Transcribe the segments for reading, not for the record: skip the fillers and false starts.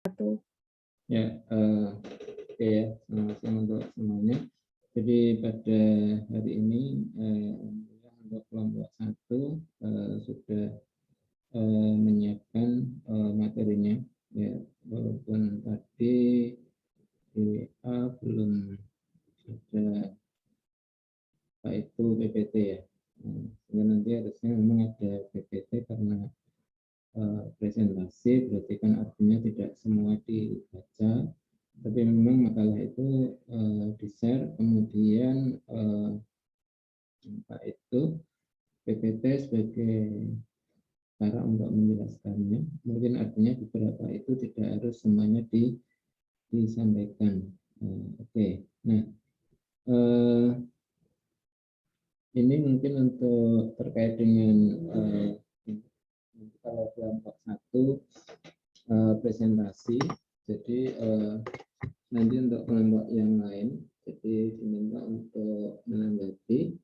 Ya, oke ya, selamat siang untuk semuanya. Jadi pada hari ini untuk kelompok 1 sudah menyiapkan materinya, ya, walaupun tadi di WA belum ada apa itu PPT ya. Sehingga nanti harusnya memang ada PPT karena presentasi, berarti kan artinya tidak semua dibaca, tapi memang makalah itu di-share, kemudian apa itu PPT sebagai cara untuk menjelaskannya. Mungkin artinya beberapa itu tidak harus semuanya disampaikan. Oke. Nah, ini mungkin untuk terkait dengan kalau kelompok 1 presentasi. Jadi nanti untuk kelompok yang lain, jadi diminta untuk menanggapi.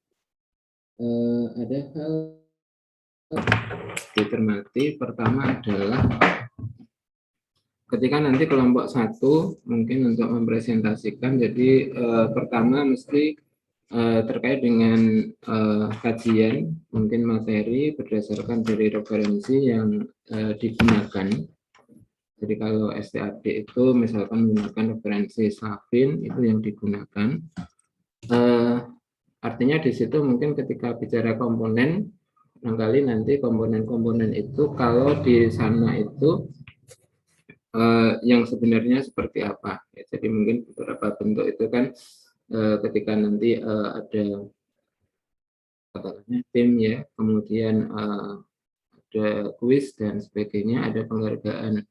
Ada hal dicermati. Pertama adalah ketika nanti kelompok 1 mungkin untuk mempresentasikan, jadi pertama mesti terkait dengan kajian, mungkin materi berdasarkan dari referensi yang digunakan. Jadi kalau STAD itu misalkan menggunakan referensi Slavin, itu yang digunakan. Artinya di situ mungkin ketika bicara komponen, barangkali nanti komponen-komponen itu kalau di sana itu yang sebenarnya seperti apa. Ya, jadi mungkin beberapa bentuk itu kan ketika nanti ada katakannya tim ya, kemudian ada kuis dan sebagainya, ada penghargaan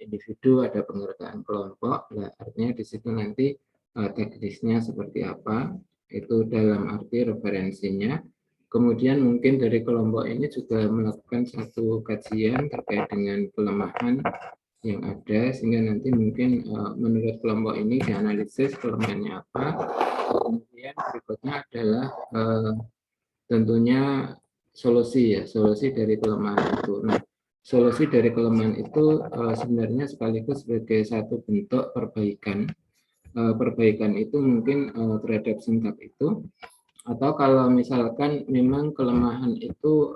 individu, ada penghargaan kelompok. Nah, artinya di situ nanti teknisnya seperti apa, itu dalam arti referensinya. Kemudian mungkin dari kelompok ini juga melakukan satu kajian terkait dengan kelemahan yang ada, sehingga nanti mungkin menurut kelompok ini dianalisis kelemahannya apa. Kemudian berikutnya adalah tentunya solusi ya, solusi dari kelemahan itu. Nah, solusi dari kelemahan itu sebenarnya sekaligus sebagai satu bentuk perbaikan. Perbaikan itu mungkin terhadap singkat itu, atau kalau misalkan memang kelemahan itu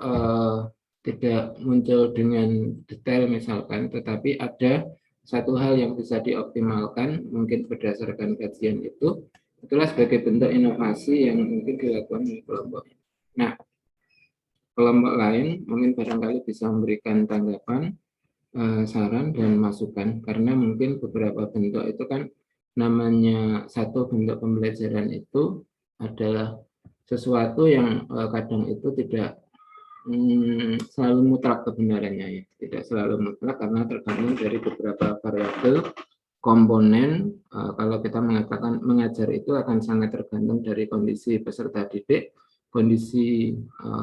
tidak muncul dengan detail misalkan, tetapi ada satu hal yang bisa dioptimalkan mungkin berdasarkan kajian itu, itulah sebagai bentuk inovasi yang mungkin dilakukan oleh kelompok. Nah, kelompok lain mungkin barangkali bisa memberikan tanggapan, saran dan masukan, karena mungkin beberapa bentuk itu kan namanya satu bentuk pembelajaran itu adalah sesuatu yang kadang itu tidak selalu mutlak kebenarannya ya, tidak selalu mutlak karena tergantung dari beberapa variabel komponen. Kalau kita mengatakan mengajar itu akan sangat tergantung dari kondisi peserta didik, kondisi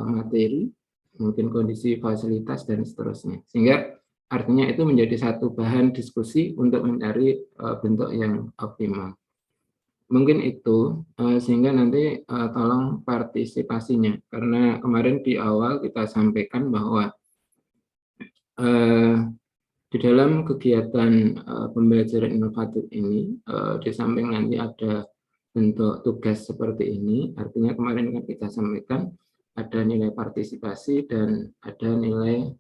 materi, mungkin kondisi fasilitas dan seterusnya, sehingga artinya itu menjadi satu bahan diskusi untuk mencari bentuk yang optimal. Mungkin itu, sehingga nanti tolong partisipasinya, karena kemarin di awal kita sampaikan bahwa di dalam kegiatan pembelajaran inovatif ini, di samping nanti ada bentuk tugas seperti ini, artinya kemarin kan kita sampaikan ada nilai partisipasi dan ada nilai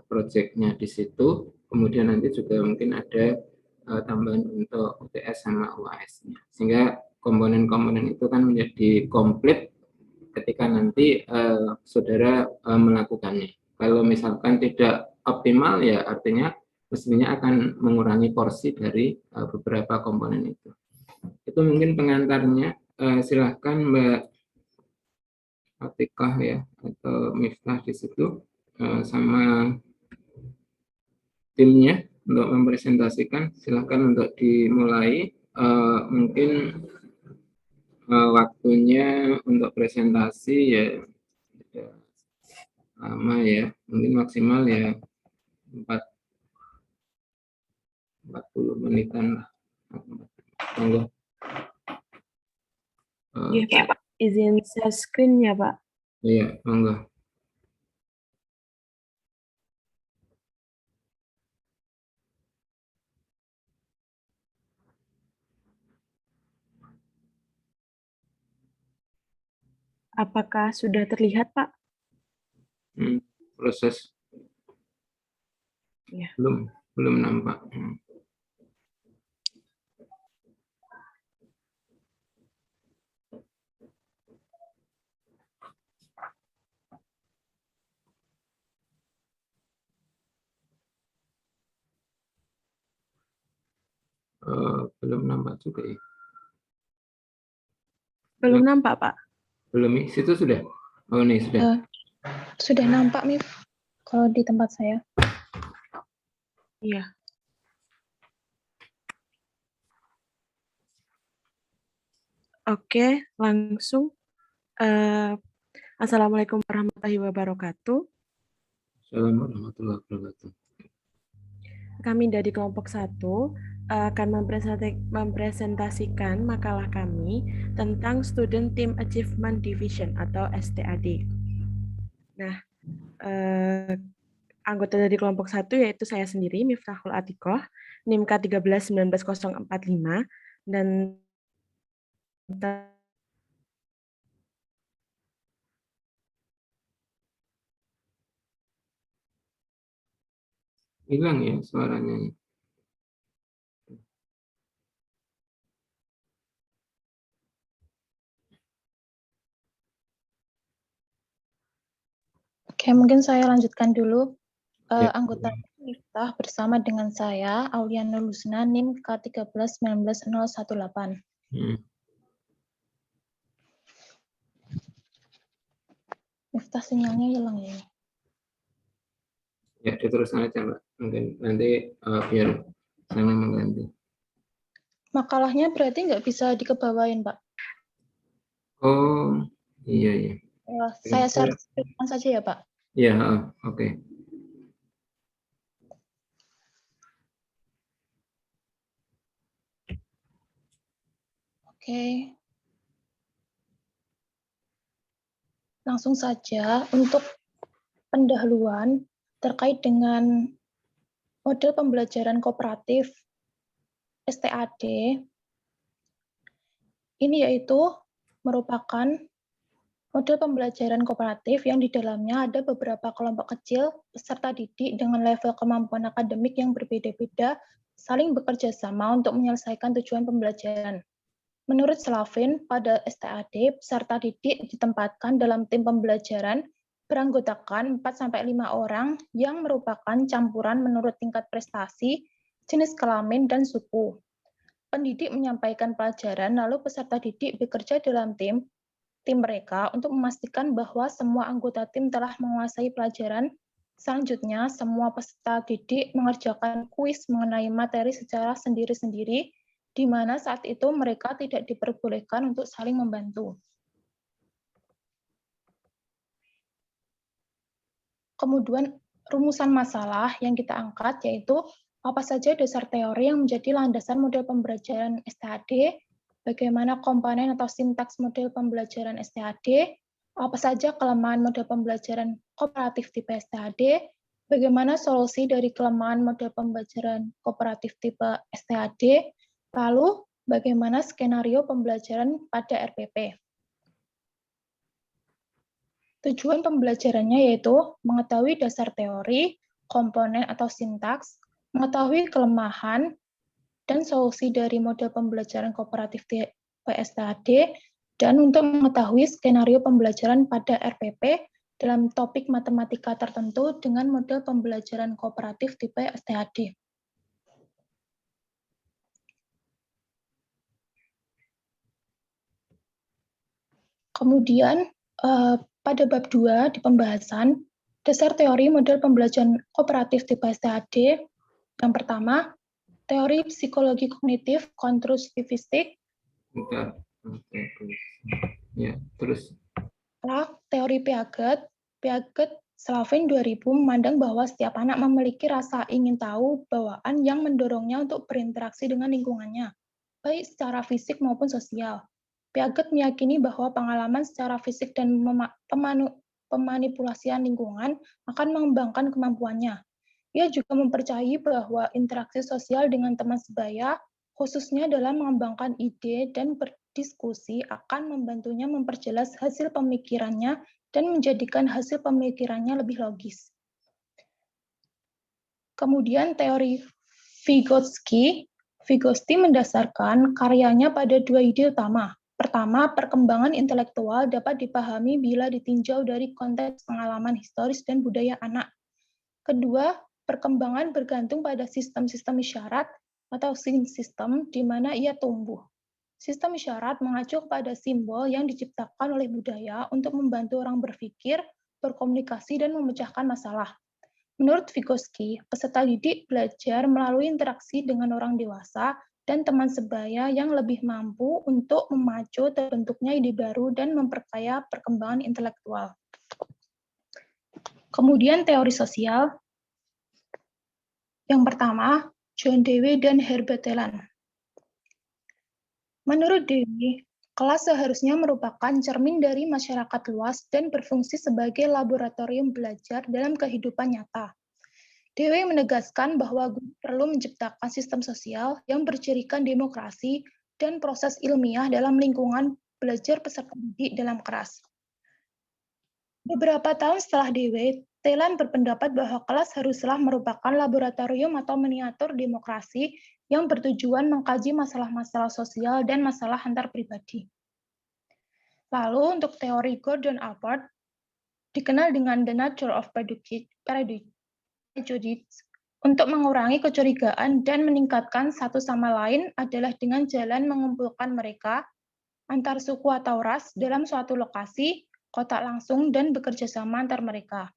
proyeknya di situ, kemudian nanti juga mungkin ada tambahan untuk UTS sama UAS-nya, sehingga komponen-komponen itu kan menjadi komplit ketika nanti saudara melakukannya. Kalau misalkan tidak optimal ya artinya mestinya akan mengurangi porsi dari beberapa komponen itu. Itu mungkin pengantarnya. Silahkan Mbak Atikah ya atau Miftah di situ sama timnya untuk mempresentasikan. Silahkan untuk dimulai. Mungkin waktunya untuk presentasi ya lama ya, mungkin maksimal ya 40 menitan lah. Monggo. Iya Pak, izin share screen ya Pak. Iya, monggo. Apakah sudah terlihat, Pak? Proses Ya. belum nampak. Belum nampak juga ya. Belum nampak, Pak? Belum, situ sudah. Oh, nih sudah. Sudah nampak, Mif, kalau di tempat saya. Iya. Oke, langsung. Assalamualaikum warahmatullahi wabarakatuh. Assalamualaikum warahmatullahi wabarakatuh. Kami dari kelompok 1 akan mempresentasikan makalah kami tentang Student Team Achievement Division atau STAD. Nah, anggota dari kelompok 1 yaitu saya sendiri, Miftahul Atikoh, NIM K1319045, dan Hilang ya suaranya. Oke, mungkin saya lanjutkan dulu. Ya. Anggota Miftah bersama dengan saya, Auliana Lusna, NIM K1319018. Miftah sinyalnya hilang ya. Ya, diteruskan aja, Mbak. Mungkin nanti biar sana mengganti. Makalahnya berarti nggak bisa dikebawain, Pak? Oh, iya. Saya share saja ya, Pak? Iya, oke. Oke. Langsung saja untuk pendahuluan terkait dengan model pembelajaran kooperatif STAD. Ini yaitu merupakan model pembelajaran kooperatif yang di dalamnya ada beberapa kelompok kecil peserta didik dengan level kemampuan akademik yang berbeda-beda saling bekerja sama untuk menyelesaikan tujuan pembelajaran. Menurut Slavin, pada STAD, peserta didik ditempatkan dalam tim pembelajaran beranggotakan 4-5 orang yang merupakan campuran menurut tingkat prestasi, jenis kelamin, dan suku. Pendidik menyampaikan pelajaran, lalu peserta didik bekerja dalam tim mereka untuk memastikan bahwa semua anggota tim telah menguasai pelajaran. Selanjutnya, semua peserta didik mengerjakan kuis mengenai materi secara sendiri-sendiri, di mana saat itu mereka tidak diperbolehkan untuk saling membantu. Kemudian rumusan masalah yang kita angkat yaitu apa saja dasar teori yang menjadi landasan model pembelajaran STAD, bagaimana komponen atau sintaks model pembelajaran STAD, apa saja kelemahan model pembelajaran kooperatif tipe STAD, bagaimana solusi dari kelemahan model pembelajaran kooperatif tipe STAD, lalu bagaimana skenario pembelajaran pada RPP. Tujuan pembelajarannya yaitu mengetahui dasar teori, komponen atau sintaks, mengetahui kelemahan, dan solusi dari model pembelajaran kooperatif PSTAD, dan untuk mengetahui skenario pembelajaran pada RPP dalam topik matematika tertentu dengan model pembelajaran kooperatif tipe STAD. Kemudian, pada bab 2 di pembahasan, dasar teori model pembelajaran kooperatif tipe STAD, yang pertama, teori psikologi kognitif konstruktivistik. Ya, terus. Teori Piaget, Slavin 2000 memandang bahwa setiap anak memiliki rasa ingin tahu bawaan yang mendorongnya untuk berinteraksi dengan lingkungannya, baik secara fisik maupun sosial. Piaget meyakini bahwa pengalaman secara fisik dan pemanipulasian lingkungan akan mengembangkan kemampuannya. Ia juga mempercayai bahwa interaksi sosial dengan teman sebaya, khususnya dalam mengembangkan ide dan diskusi akan membantunya memperjelas hasil pemikirannya dan menjadikan hasil pemikirannya lebih logis. Kemudian teori Vygotsky mendasarkan karyanya pada dua ide utama. Pertama, perkembangan intelektual dapat dipahami bila ditinjau dari konteks pengalaman historis dan budaya anak. Kedua, perkembangan bergantung pada sistem-sistem isyarat atau system di mana ia tumbuh. Sistem isyarat mengacu pada simbol yang diciptakan oleh budaya untuk membantu orang berpikir, berkomunikasi, dan memecahkan masalah. Menurut Vygotsky, peserta didik belajar melalui interaksi dengan orang dewasa dan teman sebaya yang lebih mampu untuk memacu terbentuknya ide baru dan memperkaya perkembangan intelektual. Kemudian teori sosial. Yang pertama, John Dewey dan Herbert Telan. Menurut Dewey, kelas seharusnya merupakan cermin dari masyarakat luas dan berfungsi sebagai laboratorium belajar dalam kehidupan nyata. Dewey menegaskan bahwa guru perlu menciptakan sistem sosial yang bercirikan demokrasi dan proses ilmiah dalam lingkungan belajar peserta didik dalam kelas. Beberapa tahun setelah Dewey, Telan berpendapat bahwa kelas haruslah merupakan laboratorium atau miniatur demokrasi yang bertujuan mengkaji masalah-masalah sosial dan masalah antar pribadi. Lalu untuk teori Gordon Allport, dikenal dengan The Nature of Prejudice, untuk mengurangi kecurigaan dan meningkatkan satu sama lain adalah dengan jalan mengumpulkan mereka antar suku atau ras dalam suatu lokasi, kontak langsung, dan bekerja sama antar mereka.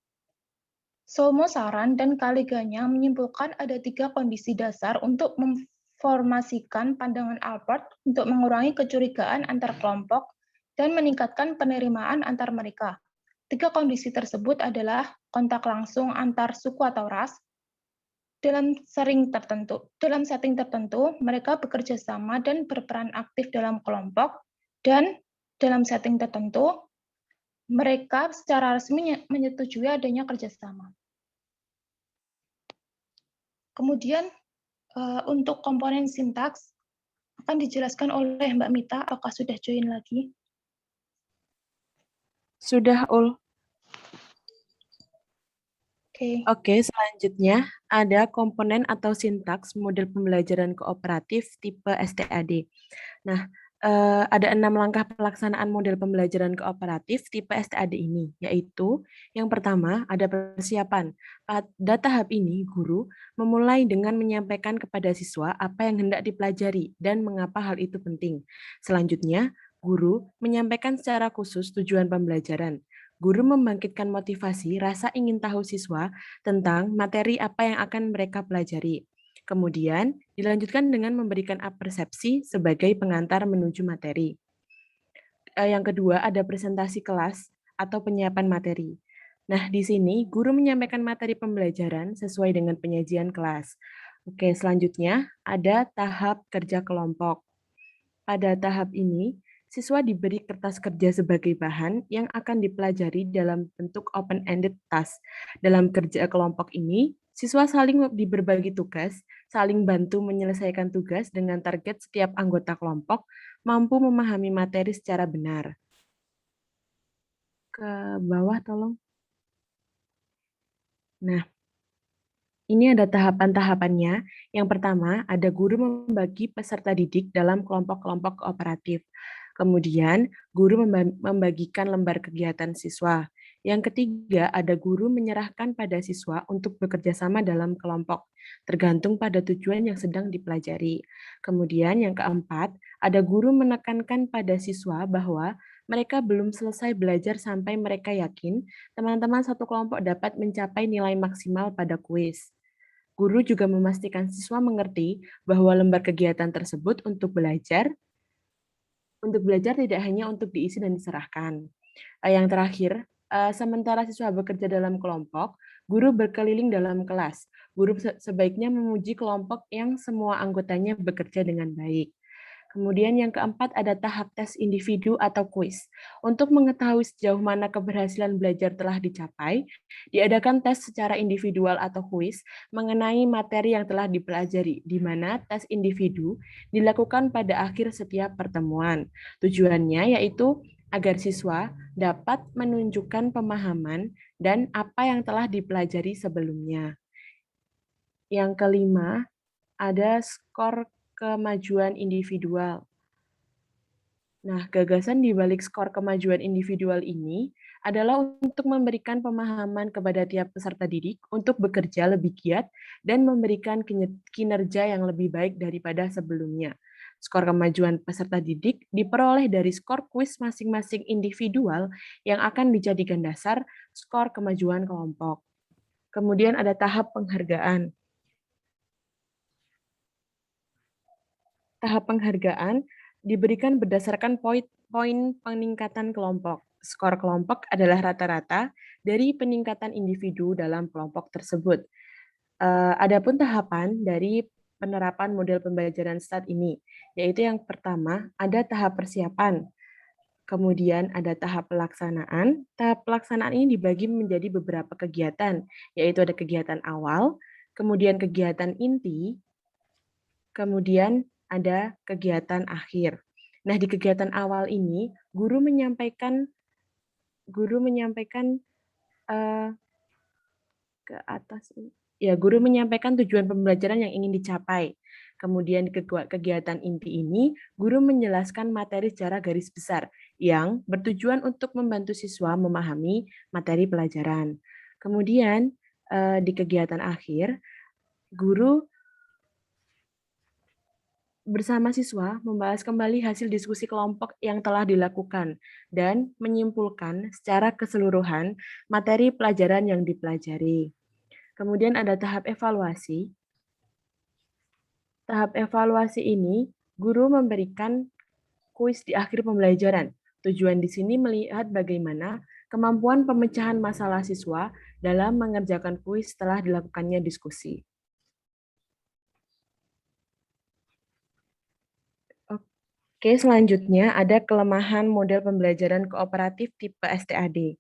Solmo Saran dan koleganya menyimpulkan ada 3 kondisi dasar untuk memformasikan pandangan Allport untuk mengurangi kecurigaan antar kelompok dan meningkatkan penerimaan antar mereka. 3 kondisi tersebut adalah kontak langsung antar suku atau ras, dalam setting tertentu, mereka bekerja sama dan berperan aktif dalam kelompok, dan dalam setting tertentu, mereka secara resmi menyetujui adanya kerjasama. Kemudian, untuk komponen sintaks, akan dijelaskan oleh Mbak Mita. Apakah sudah join lagi? Sudah, Ul. Oke. Oke, selanjutnya ada komponen atau sintaks model pembelajaran kooperatif tipe STAD. Nah, ada 6 langkah pelaksanaan model pembelajaran kooperatif tipe STAD ini, yaitu yang pertama ada persiapan. Pada tahap ini, guru memulai dengan menyampaikan kepada siswa apa yang hendak dipelajari dan mengapa hal itu penting. Selanjutnya, guru menyampaikan secara khusus tujuan pembelajaran. Guru membangkitkan motivasi rasa ingin tahu siswa tentang materi apa yang akan mereka pelajari. Kemudian, dilanjutkan dengan memberikan persepsi sebagai pengantar menuju materi. Yang kedua, ada presentasi kelas atau penyiapan materi. Nah, di sini guru menyampaikan materi pembelajaran sesuai dengan penyajian kelas. Oke, selanjutnya ada tahap kerja kelompok. Pada tahap ini, siswa diberi kertas kerja sebagai bahan yang akan dipelajari dalam bentuk open-ended task. Dalam kerja kelompok ini, siswa saling berbagi tugas, saling bantu menyelesaikan tugas dengan target setiap anggota kelompok mampu memahami materi secara benar. Ke bawah tolong. Nah, ini ada tahapan-tahapannya. Yang pertama, ada guru membagi peserta didik dalam kelompok-kelompok kooperatif. Kemudian, guru membagikan lembar kegiatan siswa. Yang ketiga, ada guru menyerahkan pada siswa untuk bekerja sama dalam kelompok, tergantung pada tujuan yang sedang dipelajari. Kemudian, yang keempat, ada guru menekankan pada siswa bahwa mereka belum selesai belajar sampai mereka yakin teman-teman satu kelompok dapat mencapai nilai maksimal pada kuis. Guru juga memastikan siswa mengerti bahwa lembar kegiatan tersebut untuk belajar tidak hanya untuk diisi dan diserahkan. Yang terakhir, sementara siswa bekerja dalam kelompok, guru berkeliling dalam kelas. Guru sebaiknya memuji kelompok yang semua anggotanya bekerja dengan baik. Kemudian yang keempat ada tahap tes individu atau kuis. Untuk mengetahui sejauh mana keberhasilan belajar telah dicapai, diadakan tes secara individual atau kuis mengenai materi yang telah dipelajari, di mana tes individu dilakukan pada akhir setiap pertemuan. Tujuannya yaitu agar siswa dapat menunjukkan pemahaman dan apa yang telah dipelajari sebelumnya. Yang kelima, ada skor kemajuan individual. Nah, gagasan di balik skor kemajuan individual ini adalah untuk memberikan pemahaman kepada tiap peserta didik untuk bekerja lebih giat dan memberikan kinerja yang lebih baik daripada sebelumnya. Skor kemajuan peserta didik diperoleh dari skor kuis masing-masing individual yang akan dijadikan dasar skor kemajuan kelompok. Kemudian ada tahap penghargaan. Tahap penghargaan diberikan berdasarkan poin peningkatan kelompok. Skor kelompok adalah rata-rata dari peningkatan individu dalam kelompok tersebut. Adapun tahapan dari penerapan model pembelajaran START ini, yaitu yang pertama ada tahap persiapan, kemudian ada tahap pelaksanaan. Tahap pelaksanaan ini dibagi menjadi beberapa kegiatan, yaitu ada kegiatan awal, kemudian kegiatan inti, kemudian ada kegiatan akhir. Nah, di kegiatan awal ini, guru menyampaikan ke atas. Ya, guru menyampaikan tujuan pembelajaran yang ingin dicapai. Kemudian di kegiatan inti ini, guru menjelaskan materi secara garis besar yang bertujuan untuk membantu siswa memahami materi pelajaran. Kemudian di kegiatan akhir, guru bersama siswa membahas kembali hasil diskusi kelompok yang telah dilakukan dan menyimpulkan secara keseluruhan materi pelajaran yang dipelajari. Kemudian ada tahap evaluasi. Tahap evaluasi ini, guru memberikan kuis di akhir pembelajaran. Tujuan di sini melihat bagaimana kemampuan pemecahan masalah siswa dalam mengerjakan kuis setelah dilakukannya diskusi. Oke, selanjutnya ada kelemahan model pembelajaran kooperatif tipe STAD.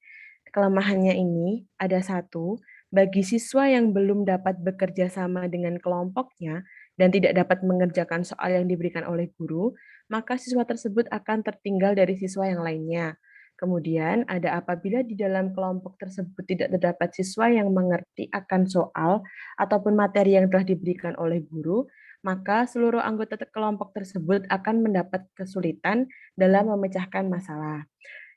Kelemahannya ini ada satu, bagi siswa yang belum dapat bekerja sama dengan kelompoknya dan tidak dapat mengerjakan soal yang diberikan oleh guru, maka siswa tersebut akan tertinggal dari siswa yang lainnya. Kemudian ada apabila di dalam kelompok tersebut tidak terdapat siswa yang mengerti akan soal ataupun materi yang telah diberikan oleh guru, maka seluruh anggota kelompok tersebut akan mendapat kesulitan dalam memecahkan masalah.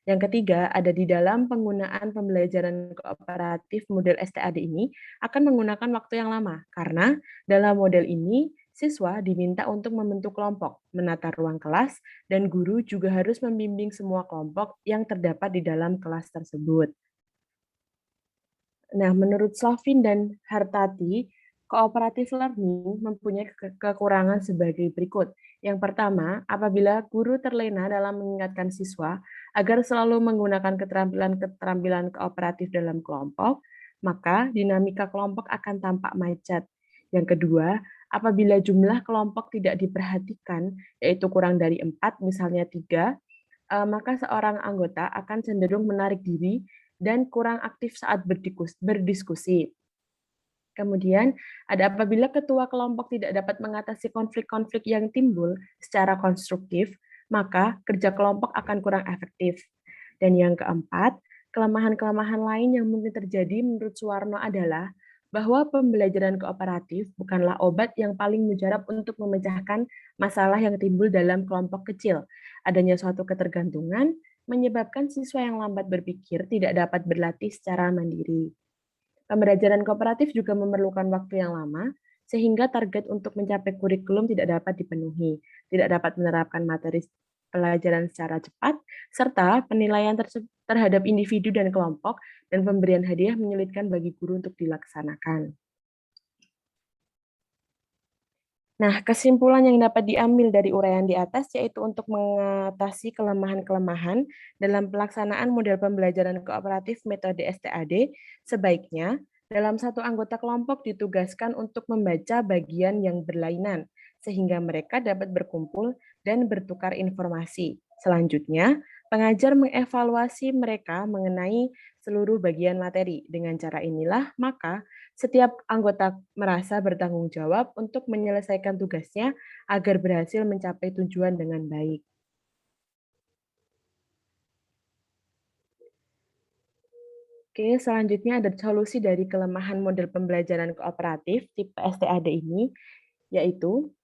Yang ketiga, ada di dalam penggunaan pembelajaran kooperatif model STAD ini akan menggunakan waktu yang lama, karena dalam model ini siswa diminta untuk membentuk kelompok, menata ruang kelas, dan guru juga harus membimbing semua kelompok yang terdapat di dalam kelas tersebut. Nah, menurut Slavin dan Hartati, cooperative learning mempunyai kekurangan sebagai berikut. Yang pertama, apabila guru terlena dalam mengingatkan siswa agar selalu menggunakan keterampilan kooperatif dalam kelompok, maka dinamika kelompok akan tampak macet. Yang kedua, apabila jumlah kelompok tidak diperhatikan, yaitu kurang dari 4, misalnya 3, maka seorang anggota akan cenderung menarik diri dan kurang aktif saat berdiskusi. Kemudian, ada apabila ketua kelompok tidak dapat mengatasi konflik-konflik yang timbul secara konstruktif, maka kerja kelompok akan kurang efektif. Dan yang keempat, kelemahan-kelemahan lain yang mungkin terjadi menurut Suwarno adalah bahwa pembelajaran kooperatif bukanlah obat yang paling mujarab untuk memecahkan masalah yang timbul dalam kelompok kecil. Adanya suatu ketergantungan menyebabkan siswa yang lambat berpikir tidak dapat berlatih secara mandiri. Pembelajaran kooperatif juga memerlukan waktu yang lama, sehingga target untuk mencapai kurikulum tidak dapat dipenuhi, tidak dapat menerapkan materi pelajaran secara cepat, serta penilaian terhadap individu dan kelompok, dan pemberian hadiah menyulitkan bagi guru untuk dilaksanakan. Nah, kesimpulan yang dapat diambil dari uraian di atas yaitu untuk mengatasi kelemahan-kelemahan dalam pelaksanaan model pembelajaran kooperatif metode STAD, sebaiknya Dalam satu anggota kelompok ditugaskan untuk membaca bagian yang berlainan, sehingga mereka dapat berkumpul dan bertukar informasi. Selanjutnya, pengajar mengevaluasi mereka mengenai seluruh bagian materi. Dengan cara inilah, maka setiap anggota merasa bertanggung jawab untuk menyelesaikan tugasnya agar berhasil mencapai tujuan dengan baik. Oke, selanjutnya ada solusi dari kelemahan model pembelajaran kooperatif tipe STAD ini, yaitu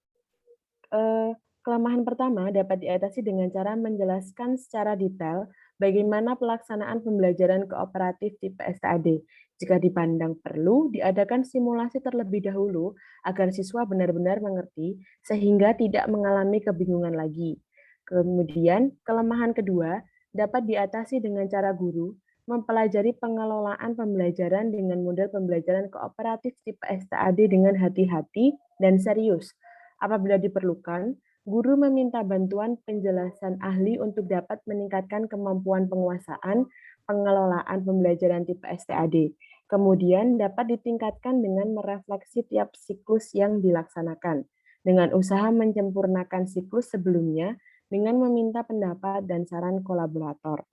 kelemahan pertama dapat diatasi dengan cara menjelaskan secara detail bagaimana pelaksanaan pembelajaran kooperatif tipe STAD. Jika dipandang perlu, diadakan simulasi terlebih dahulu agar siswa benar-benar mengerti sehingga tidak mengalami kebingungan lagi. Kemudian, kelemahan kedua dapat diatasi dengan cara guru mempelajari pengelolaan pembelajaran dengan model pembelajaran kooperatif tipe STAD dengan hati-hati dan serius. Apabila diperlukan, guru meminta bantuan penjelasan ahli untuk dapat meningkatkan kemampuan penguasaan pengelolaan pembelajaran tipe STAD. Kemudian dapat ditingkatkan dengan merefleksi tiap siklus yang dilaksanakan, dengan usaha menyempurnakan siklus sebelumnya dengan meminta pendapat dan saran kolaborator.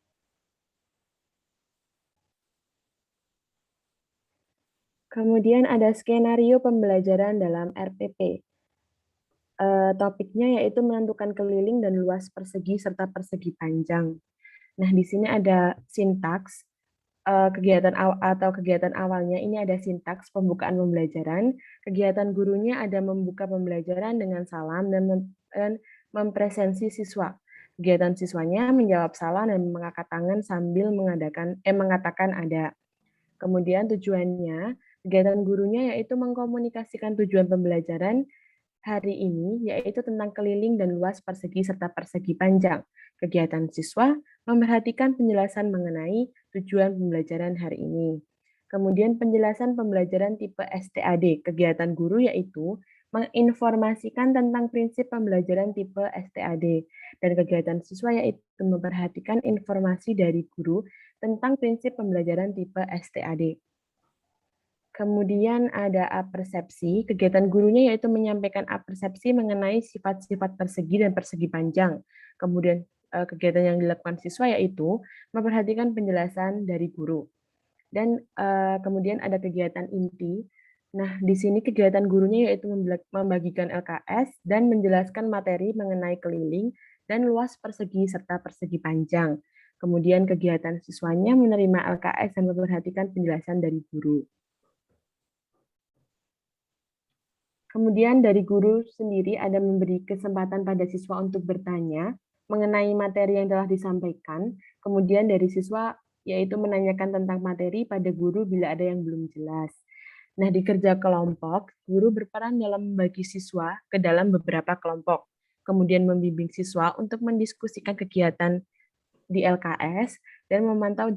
Kemudian ada skenario pembelajaran dalam RPP. Topiknya yaitu menentukan keliling dan luas persegi serta persegi panjang. Nah, di sini ada sintaks, kegiatan awalnya ini ada sintaks pembukaan pembelajaran, kegiatan gurunya ada membuka pembelajaran dengan salam dan mempresensi siswa. Kegiatan siswanya menjawab salam dan mengangkat tangan sambil mengatakan ada. Kemudian tujuannya, kegiatan gurunya yaitu mengkomunikasikan tujuan pembelajaran hari ini, yaitu tentang keliling dan luas persegi serta persegi panjang. Kegiatan siswa memperhatikan penjelasan mengenai tujuan pembelajaran hari ini. Kemudian penjelasan pembelajaran tipe STAD. Kegiatan guru yaitu menginformasikan tentang prinsip pembelajaran tipe STAD. Dan kegiatan siswa yaitu memperhatikan informasi dari guru tentang prinsip pembelajaran tipe STAD. Kemudian ada apersepsi, kegiatan gurunya yaitu menyampaikan apersepsi mengenai sifat-sifat persegi dan persegi panjang. Kemudian kegiatan yang dilakukan siswa yaitu memperhatikan penjelasan dari guru. Dan kemudian ada kegiatan inti. Nah, di sini kegiatan gurunya yaitu membagikan LKS dan menjelaskan materi mengenai keliling dan luas persegi serta persegi panjang. Kemudian kegiatan siswanya menerima LKS dan memperhatikan penjelasan dari guru. Kemudian dari guru sendiri ada memberi kesempatan pada siswa untuk bertanya mengenai materi yang telah disampaikan. Kemudian dari siswa yaitu menanyakan tentang materi pada guru bila ada yang belum jelas. Nah, di kerja kelompok, guru berperan dalam membagi siswa ke dalam beberapa kelompok. Kemudian membimbing siswa untuk mendiskusikan kegiatan di LKS dan memantau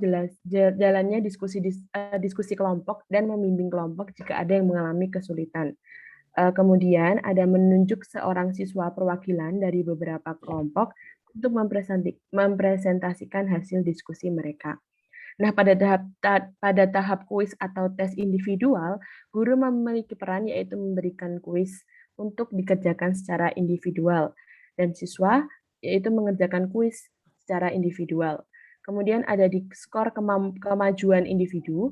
jalannya diskusi kelompok dan membimbing kelompok jika ada yang mengalami kesulitan. Kemudian ada menunjuk seorang siswa perwakilan dari beberapa kelompok untuk mempresentasikan hasil diskusi mereka. Nah, pada tahap kuis atau tes individual, guru memiliki peran yaitu memberikan kuis untuk dikerjakan secara individual dan siswa yaitu mengerjakan kuis secara individual. Kemudian ada di skor kemajuan individu,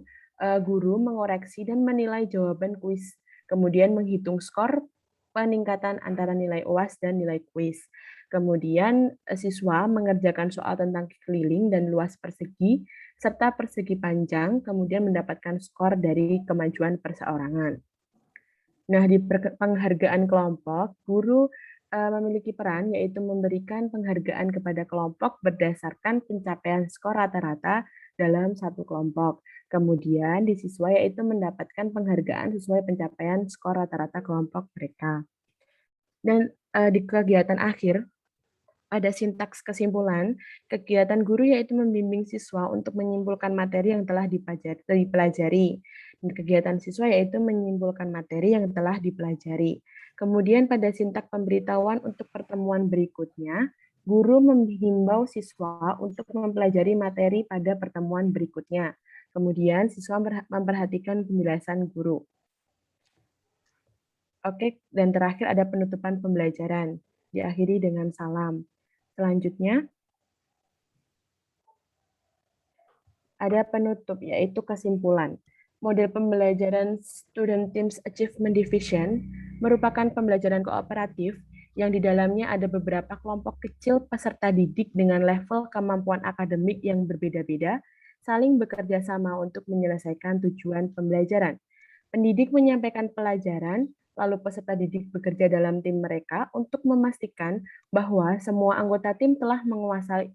guru mengoreksi dan menilai jawaban kuis, kemudian menghitung skor peningkatan antara nilai UAS dan nilai kuis. Kemudian siswa mengerjakan soal tentang keliling dan luas persegi serta persegi panjang, kemudian mendapatkan skor dari kemajuan perseorangan. Nah, di penghargaan kelompok, guru memiliki peran yaitu memberikan penghargaan kepada kelompok berdasarkan pencapaian skor rata-rata dalam satu kelompok. Kemudian di siswa yaitu mendapatkan penghargaan sesuai pencapaian skor rata-rata kelompok mereka. Dan di kegiatan akhir, pada sintaks kesimpulan, kegiatan guru yaitu membimbing siswa untuk menyimpulkan materi yang telah dipelajari. Dan kegiatan siswa yaitu menyimpulkan materi yang telah dipelajari. Kemudian pada sintaks pemberitahuan untuk pertemuan berikutnya, guru menghimbau siswa untuk mempelajari materi pada pertemuan berikutnya. Kemudian siswa memperhatikan penjelasan guru. Oke, dan terakhir ada penutupan pembelajaran. Diakhiri dengan salam. Selanjutnya, ada penutup, yaitu kesimpulan. Model pembelajaran Student Teams Achievement Division merupakan pembelajaran kooperatif yang di dalamnya ada beberapa kelompok kecil peserta didik dengan level kemampuan akademik yang berbeda-beda, saling bekerja sama untuk menyelesaikan tujuan pembelajaran. Pendidik menyampaikan pelajaran, lalu peserta didik bekerja dalam tim mereka untuk memastikan bahwa semua anggota tim telah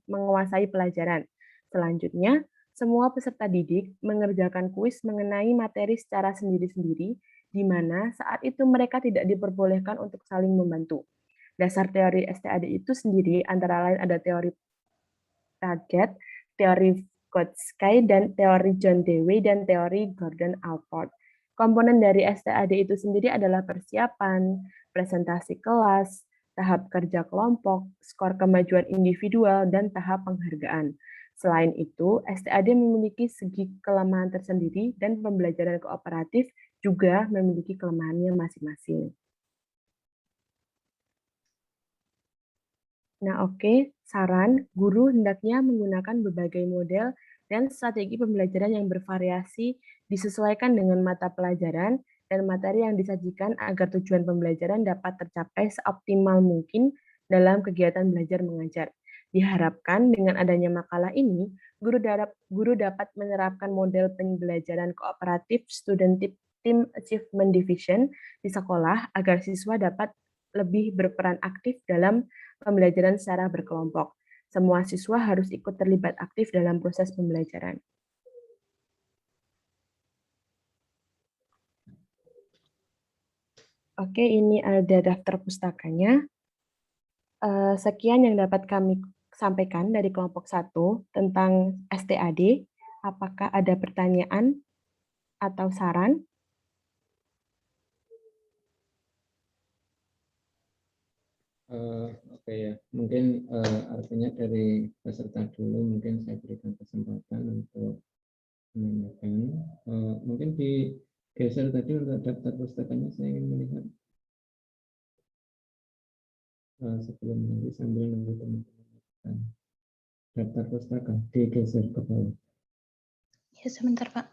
menguasai pelajaran. Selanjutnya, semua peserta didik mengerjakan kuis mengenai materi secara sendiri-sendiri, di mana saat itu mereka tidak diperbolehkan untuk saling membantu. Dasar teori STAD itu sendiri antara lain ada teori Target, teori Skotsky, dan teori John Dewey, dan teori Gordon Alport. Komponen dari STAD itu sendiri adalah persiapan, presentasi kelas, tahap kerja kelompok, skor kemajuan individual, dan tahap penghargaan. Selain itu, STAD memiliki segi kelemahan tersendiri dan pembelajaran kooperatif juga memiliki kelemahannya masing-masing. Nah, oke, saran, guru hendaknya menggunakan berbagai model dan strategi pembelajaran yang bervariasi disesuaikan dengan mata pelajaran dan materi yang disajikan agar tujuan pembelajaran dapat tercapai seoptimal mungkin dalam kegiatan belajar mengajar. Diharapkan dengan adanya makalah ini, guru dapat menerapkan model pembelajaran kooperatif Student Team Achievement Division di sekolah agar siswa dapat lebih berperan aktif dalam pembelajaran secara berkelompok. Semua siswa harus ikut terlibat aktif dalam proses pembelajaran. Oke, ini ada daftar pustakanya. Sekian yang dapat kami sampaikan dari kelompok 1 tentang STAD. Apakah ada pertanyaan atau saran? Oke ya, mungkin artinya dari peserta dulu mungkin saya berikan kesempatan untuk menanyakan. Mungkin digeser tadi untuk daftar pustakanya, saya ingin melihat sebelum nanti sambil nunggu teman-teman daftar pustaka digeser ke bawah. Ya, sebentar, Pak.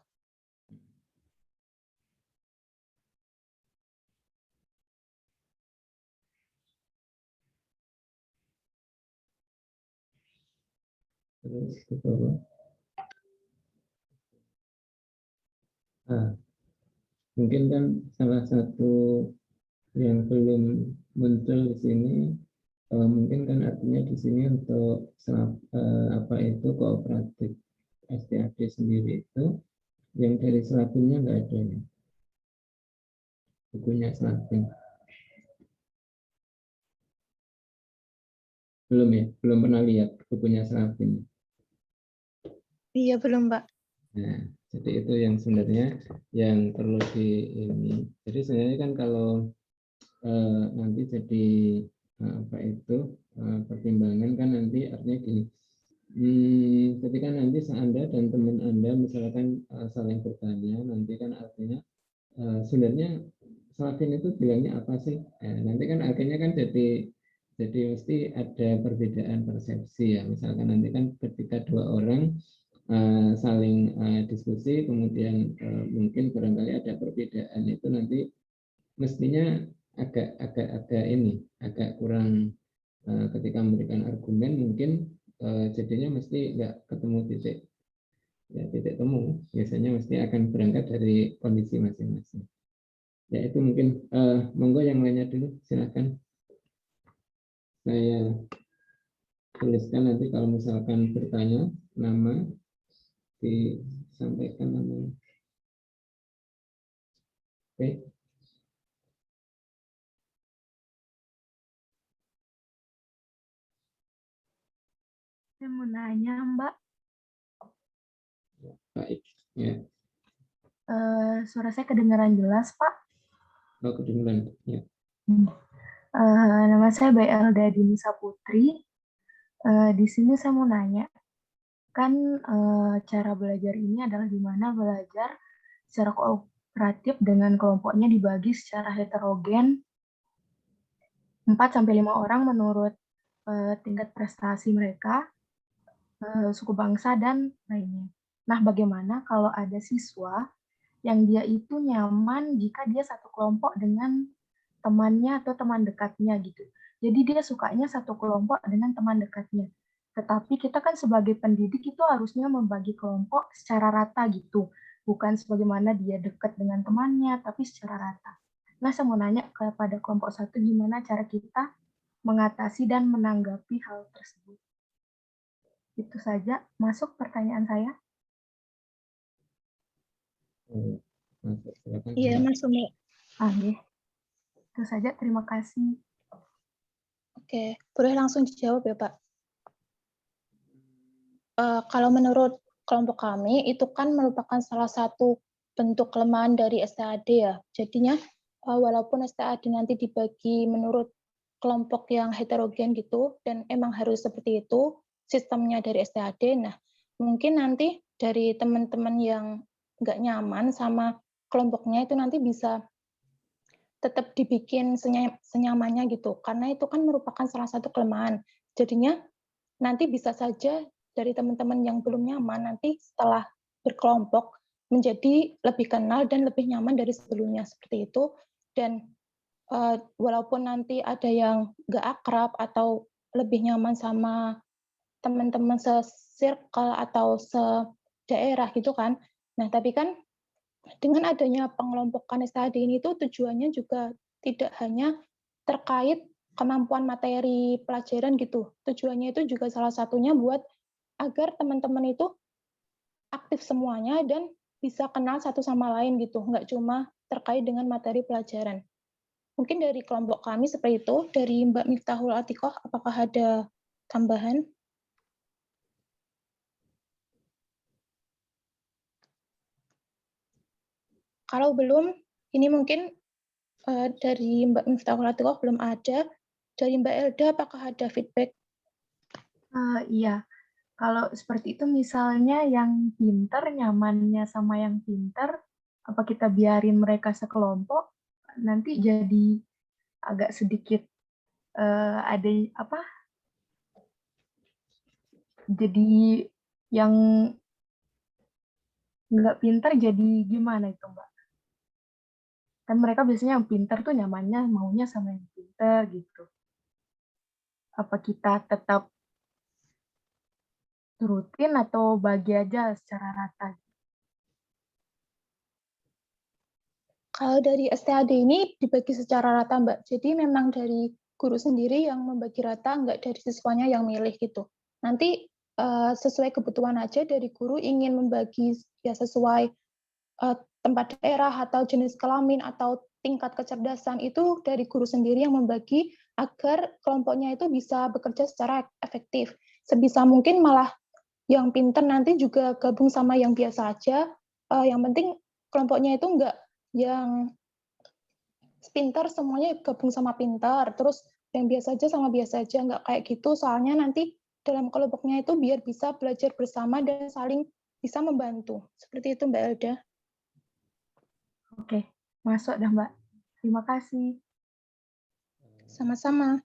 Terus ke bawah. Mungkin kan salah satu yang belum muncul di sini, mungkin kan artinya di sini untuk apa itu kooperatif STAD sendiri itu yang dari Selapinnya nggak ada ya, bukunya Selapin belum ya, belum pernah lihat bukunya Selapin. Iya, belum, Pak. Nah, jadi itu yang sebenarnya yang perlu di ini. Jadi sebenarnya kan kalau nanti jadi apa itu pertimbangan kan nanti artinya gini, ketika nanti Anda dan teman Anda misalkan saling bertanya, nanti kan artinya sebenarnya Selapin itu bilangnya apa sih? Nanti kan akhirnya kan jadi mesti ada perbedaan persepsi ya. Misalkan nanti kan ketika dua orang saling diskusi, kemudian mungkin barangkali ada perbedaan itu nanti mestinya agak kurang ketika memberikan argumen mungkin jadinya mesti nggak ketemu titik temu, biasanya mesti akan berangkat dari kondisi masing-masing. Ya itu mungkin monggo yang lainnya dulu silakan, saya tuliskan nanti kalau misalkan bertanya nama disampaikan namanya. Oke. Saya mau nanya, Mbak. Baik. Ya. Suara saya kedengaran jelas, Pak? Oh, kedengaran. Ya. Nama saya Bayi Elda Dinisa Putri. Di sini saya mau nanya, Kan cara belajar ini adalah gimana belajar secara kooperatif dengan kelompoknya dibagi secara heterogen 4-5 orang menurut tingkat prestasi mereka, suku bangsa, dan lainnya. Nah, bagaimana kalau ada siswa yang dia itu nyaman jika dia satu kelompok dengan temannya atau teman dekatnya gitu. Jadi dia sukanya satu kelompok dengan teman dekatnya. Tetapi kita kan sebagai pendidik itu harusnya membagi kelompok secara rata gitu. Bukan sebagaimana dia dekat dengan temannya, tapi secara rata. Nah, saya mau nanya kepada kelompok satu gimana cara kita mengatasi dan menanggapi hal tersebut. Itu saja. Masuk pertanyaan saya? Masuk, silakan. Iya, Mbak. Mas Umi. Iya. Itu saja. Terima kasih. Oke, boleh langsung dijawab ya, Pak? Kalau menurut kelompok kami, itu kan merupakan salah satu bentuk kelemahan dari STAD ya. Jadinya, walaupun STAD nanti dibagi menurut kelompok yang heterogen gitu, dan emang harus seperti itu sistemnya dari STAD, nah mungkin nanti dari teman-teman yang nggak nyaman sama kelompoknya itu nanti bisa tetap dibikin senyamannya gitu, karena itu kan merupakan salah satu kelemahan. Jadinya nanti bisa saja dari teman-teman yang belum nyaman nanti setelah berkelompok menjadi lebih kenal dan lebih nyaman dari sebelumnya seperti itu. Dan walaupun nanti ada yang nggak akrab atau lebih nyaman sama teman-teman se-circle atau se-daerah gitu kan. Nah, tapi kan dengan adanya pengelompokan STAD ini tuh tujuannya juga tidak hanya terkait kemampuan materi pelajaran gitu. Tujuannya itu juga salah satunya buat agar teman-teman itu aktif semuanya dan bisa kenal satu sama lain gitu, nggak cuma terkait dengan materi pelajaran. Mungkin dari kelompok kami seperti itu. Dari Mbak Miftahul Atikoh, apakah ada tambahan? Kalau belum, ini mungkin dari Mbak Miftahul Atikoh belum ada. Dari Mbak Elda, apakah ada feedback? Iya, kalau seperti itu misalnya yang pinter nyamannya sama yang pinter, apa kita biarin mereka sekelompok, nanti jadi agak sedikit ada apa? Jadi yang nggak pinter jadi gimana itu, Mbak? Kan mereka biasanya yang pinter tuh nyamannya maunya sama yang pinter gitu. Apa kita tetap turutin atau bagi aja secara rata? Kalau dari STAD ini dibagi secara rata, Mbak. Jadi memang dari guru sendiri yang membagi rata, nggak dari siswanya yang milih gitu. Nanti sesuai kebutuhan aja dari guru ingin membagi ya sesuai tempat daerah atau jenis kelamin atau tingkat kecerdasan itu dari guru sendiri yang membagi agar kelompoknya itu bisa bekerja secara efektif. Sebisa mungkin malah yang pinter nanti juga gabung sama yang biasa aja. Yang penting kelompoknya itu nggak yang pintar semuanya gabung sama pintar, terus yang biasa aja sama biasa aja, nggak kayak gitu, soalnya nanti dalam kelompoknya itu biar bisa belajar bersama dan saling bisa membantu. Seperti itu Mbak Elda. Oke, masuk dah Mbak. Terima kasih. Sama-sama.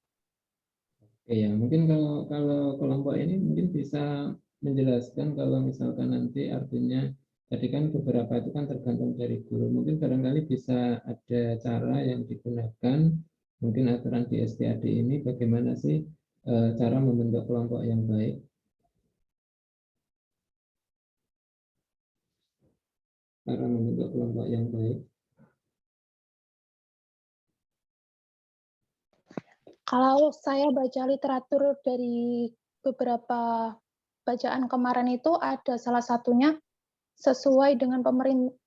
Iya, mungkin kalau kelompok ini mungkin bisa menjelaskan kalau misalkan nanti artinya tadi kan beberapa itu kan tergantung dari guru. Mungkin barangkali bisa ada cara yang digunakan, mungkin aturan di STAD ini bagaimana sih cara membentuk kelompok yang baik. Cara membentuk kelompok yang baik. Kalau saya baca literatur dari beberapa bacaan kemarin itu ada salah satunya sesuai dengan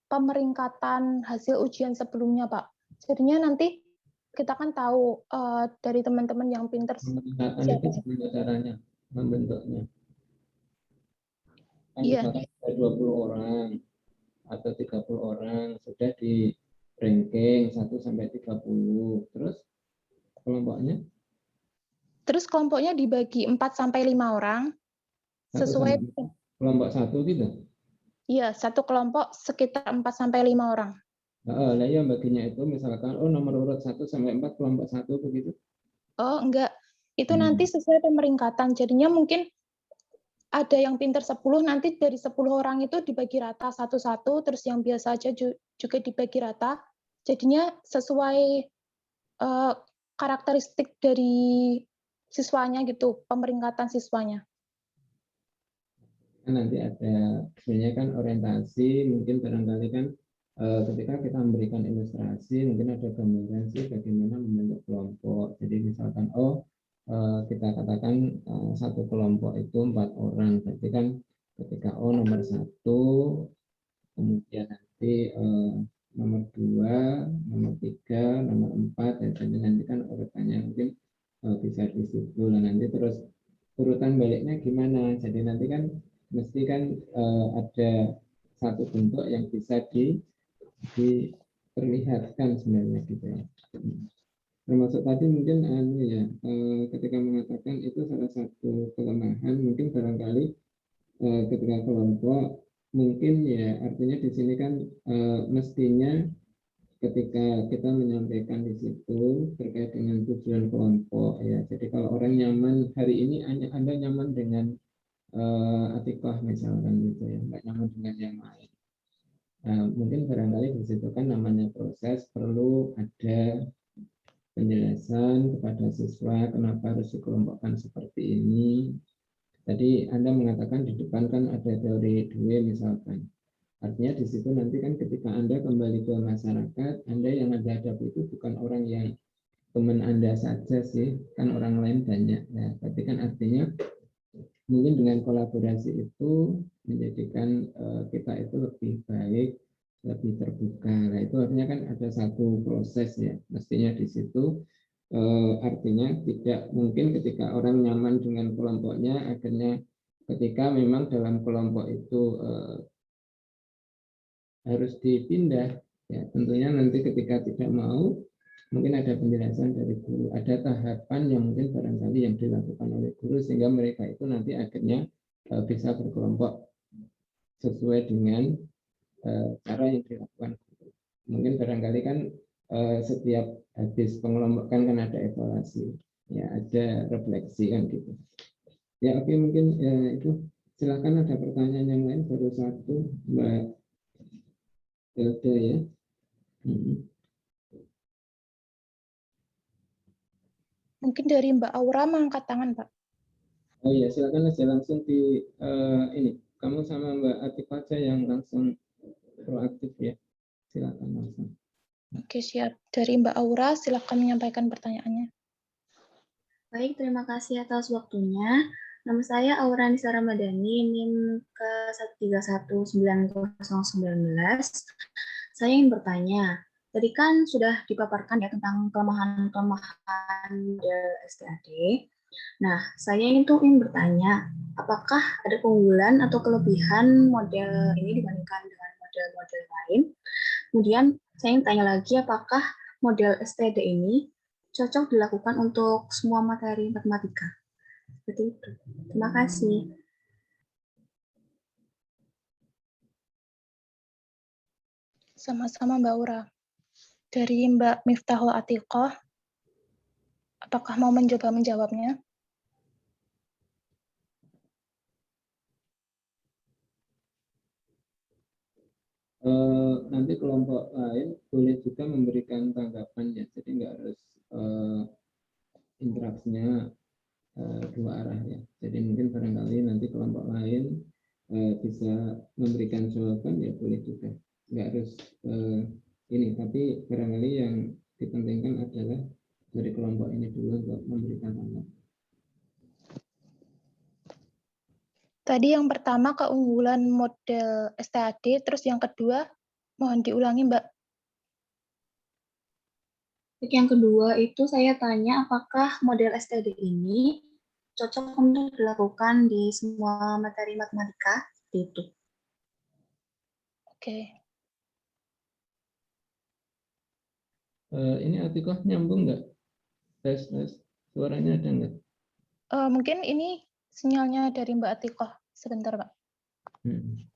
pemeringkatan hasil ujian sebelumnya, Pak. Jadinya nanti kita kan tahu dari teman-teman yang pinter Pemeringkatan itu siapa. gimana caranya membentuknya? Kan Iya, misalkan ada 20 orang atau 30 orang sudah di ranking 1 sampai 30. Terus kelompoknya terus kelompoknya dibagi 4 sampai 5 orang 1 sesuai sampai kelompok 1 gitu. Iya, satu kelompok sekitar 4-5 orang. Nah, ya baginya itu misalkan nomor urut 1 sampai 4 kelompok 1 begitu. Oh, enggak. Itu nanti sesuai pemeringkatan. Jadinya mungkin ada yang pinter 10, nanti dari 10 orang itu dibagi rata satu-satu, terus yang biasa aja juga dibagi rata. Jadinya sesuai karakteristik dari siswanya gitu, pemeringkatan siswanya. Nanti ada sebenarnya kan orientasi, mungkin barangkali kan ketika kita memberikan ilustrasi mungkin ada gambaran sih bagaimana membentuk kelompok. Jadi misalkan kita katakan satu kelompok itu 4 orang, berarti kan ketika nomor 1, kemudian nanti nomor 2, nomor 3, nomor 4, dan nanti kan urutannya mungkin bisa di situ. Nah, nanti terus urutan baliknya gimana? Jadi nanti kan mesti kan ada satu bentuk yang bisa diperlihatkan sebenarnya gitu ya. Termasuk tadi mungkin ketika mengatakan itu salah satu kelemahan, mungkin barangkali ketika kelompok mungkin ya artinya di sini kan mestinya ketika kita menyampaikan di situ terkait dengan tujuan kelompok ya. Jadi kalau orang nyaman hari ini Anda nyaman dengan Atikah misalkan gitu ya, nggak nyaman dengan yang lain. Mungkin barangkali di situ kan namanya proses, perlu ada penjelasan kepada siswa kenapa harus dikelompokkan seperti ini. Tadi Anda mengatakan di depan kan ada teori 2 misalkan. Artinya di situ nanti kan ketika Anda kembali ke masyarakat, Anda yang Anda hadapi itu bukan orang yang teman Anda saja sih, kan orang lain banyak. Ya, tapi kan artinya mungkin dengan kolaborasi itu menjadikan kita itu lebih baik, lebih terbuka. Nah, itu artinya kan ada satu proses ya. Mestinya di situ artinya tidak mungkin ketika orang nyaman dengan kelompoknya, akhirnya ketika memang dalam kelompok itu harus dipindah, ya tentunya nanti ketika tidak mau, mungkin ada penjelasan dari guru, ada tahapan yang mungkin barangkali yang dilakukan oleh guru sehingga mereka itu nanti akhirnya bisa berkelompok sesuai dengan cara yang dilakukan guru. Mungkin barangkali kan setiap habis pengelompokan kan ada evaluasi, ya ada refleksi kan gitu. Ya oke, mungkin itu silakan ada pertanyaan yang lain, baru satu Mbak Hilda ya. Mungkin dari Mbak Aura mengangkat tangan, Pak. Oh iya, silakan aja langsung di ini. Kamu sama Mbak Atik aja yang langsung proaktif ya. Silakan langsung. Oke, siap. Dari Mbak Aura, silakan menyampaikan pertanyaannya. Baik, terima kasih atas waktunya. Nama saya Aura Nisa Ramadhani, NIM ke1319019. Saya ingin bertanya, tadi kan sudah dipaparkan ya tentang kelemahan-kelemahan STAD. Nah, saya ingin bertanya, apakah ada keunggulan atau kelebihan model ini dibandingkan dengan model-model lain? Kemudian saya ingin tanya lagi, apakah model STD ini cocok dilakukan untuk semua materi matematika? Seperti itu. Terima kasih. Sama-sama Mbak Aura. Dari Mbak Miftahul Atiqah, apakah mau mencoba menjawabnya? Nanti kelompok lain boleh juga memberikan tanggapan ya, jadi nggak harus interaksinya dua arah ya. Jadi mungkin barangkali nanti kelompok lain bisa memberikan jawaban ya boleh juga, nggak harus ini, tapi barangkali yang dipentingkan adalah dari kelompok ini dulu untuk memberikan tanggapan. Tadi yang pertama keunggulan model STAD, terus yang kedua mohon diulangi Mbak. Yang kedua itu saya tanya apakah model STD ini cocok untuk dilakukan di semua materi matematika, itu. Oke. Ini Atikah nyambung nggak? Tes, suaranya ada nggak? Mungkin ini sinyalnya dari Mbak Atiqah. Sebentar, Pak. Hmm.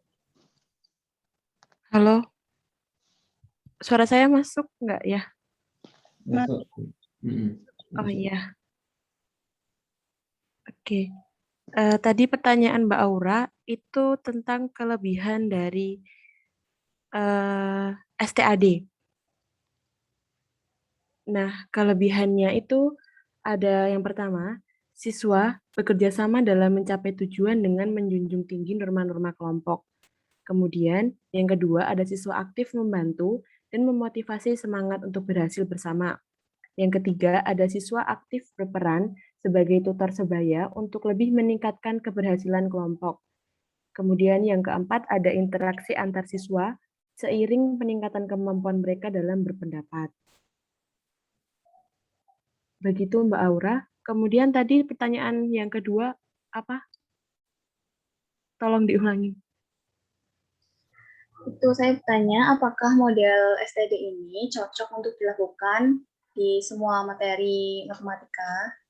Halo, suara saya masuk nggak ya? Masuk. Oh iya, oke. Tadi pertanyaan Mbak Aura itu tentang kelebihan dari STAD. Nah, kelebihannya itu ada yang pertama, siswa bekerja sama dalam mencapai tujuan dengan menjunjung tinggi norma-norma kelompok. Kemudian, yang kedua ada siswa aktif membantu dan memotivasi semangat untuk berhasil bersama. Yang ketiga, ada siswa aktif berperan sebagai tutor sebaya untuk lebih meningkatkan keberhasilan kelompok. Kemudian yang keempat, ada interaksi antar siswa seiring peningkatan kemampuan mereka dalam berpendapat. Begitu Mbak Aura. Kemudian tadi pertanyaan yang kedua apa? Tolong diulangi. Itu saya bertanya, apakah model STD ini cocok untuk dilakukan di semua materi matematika?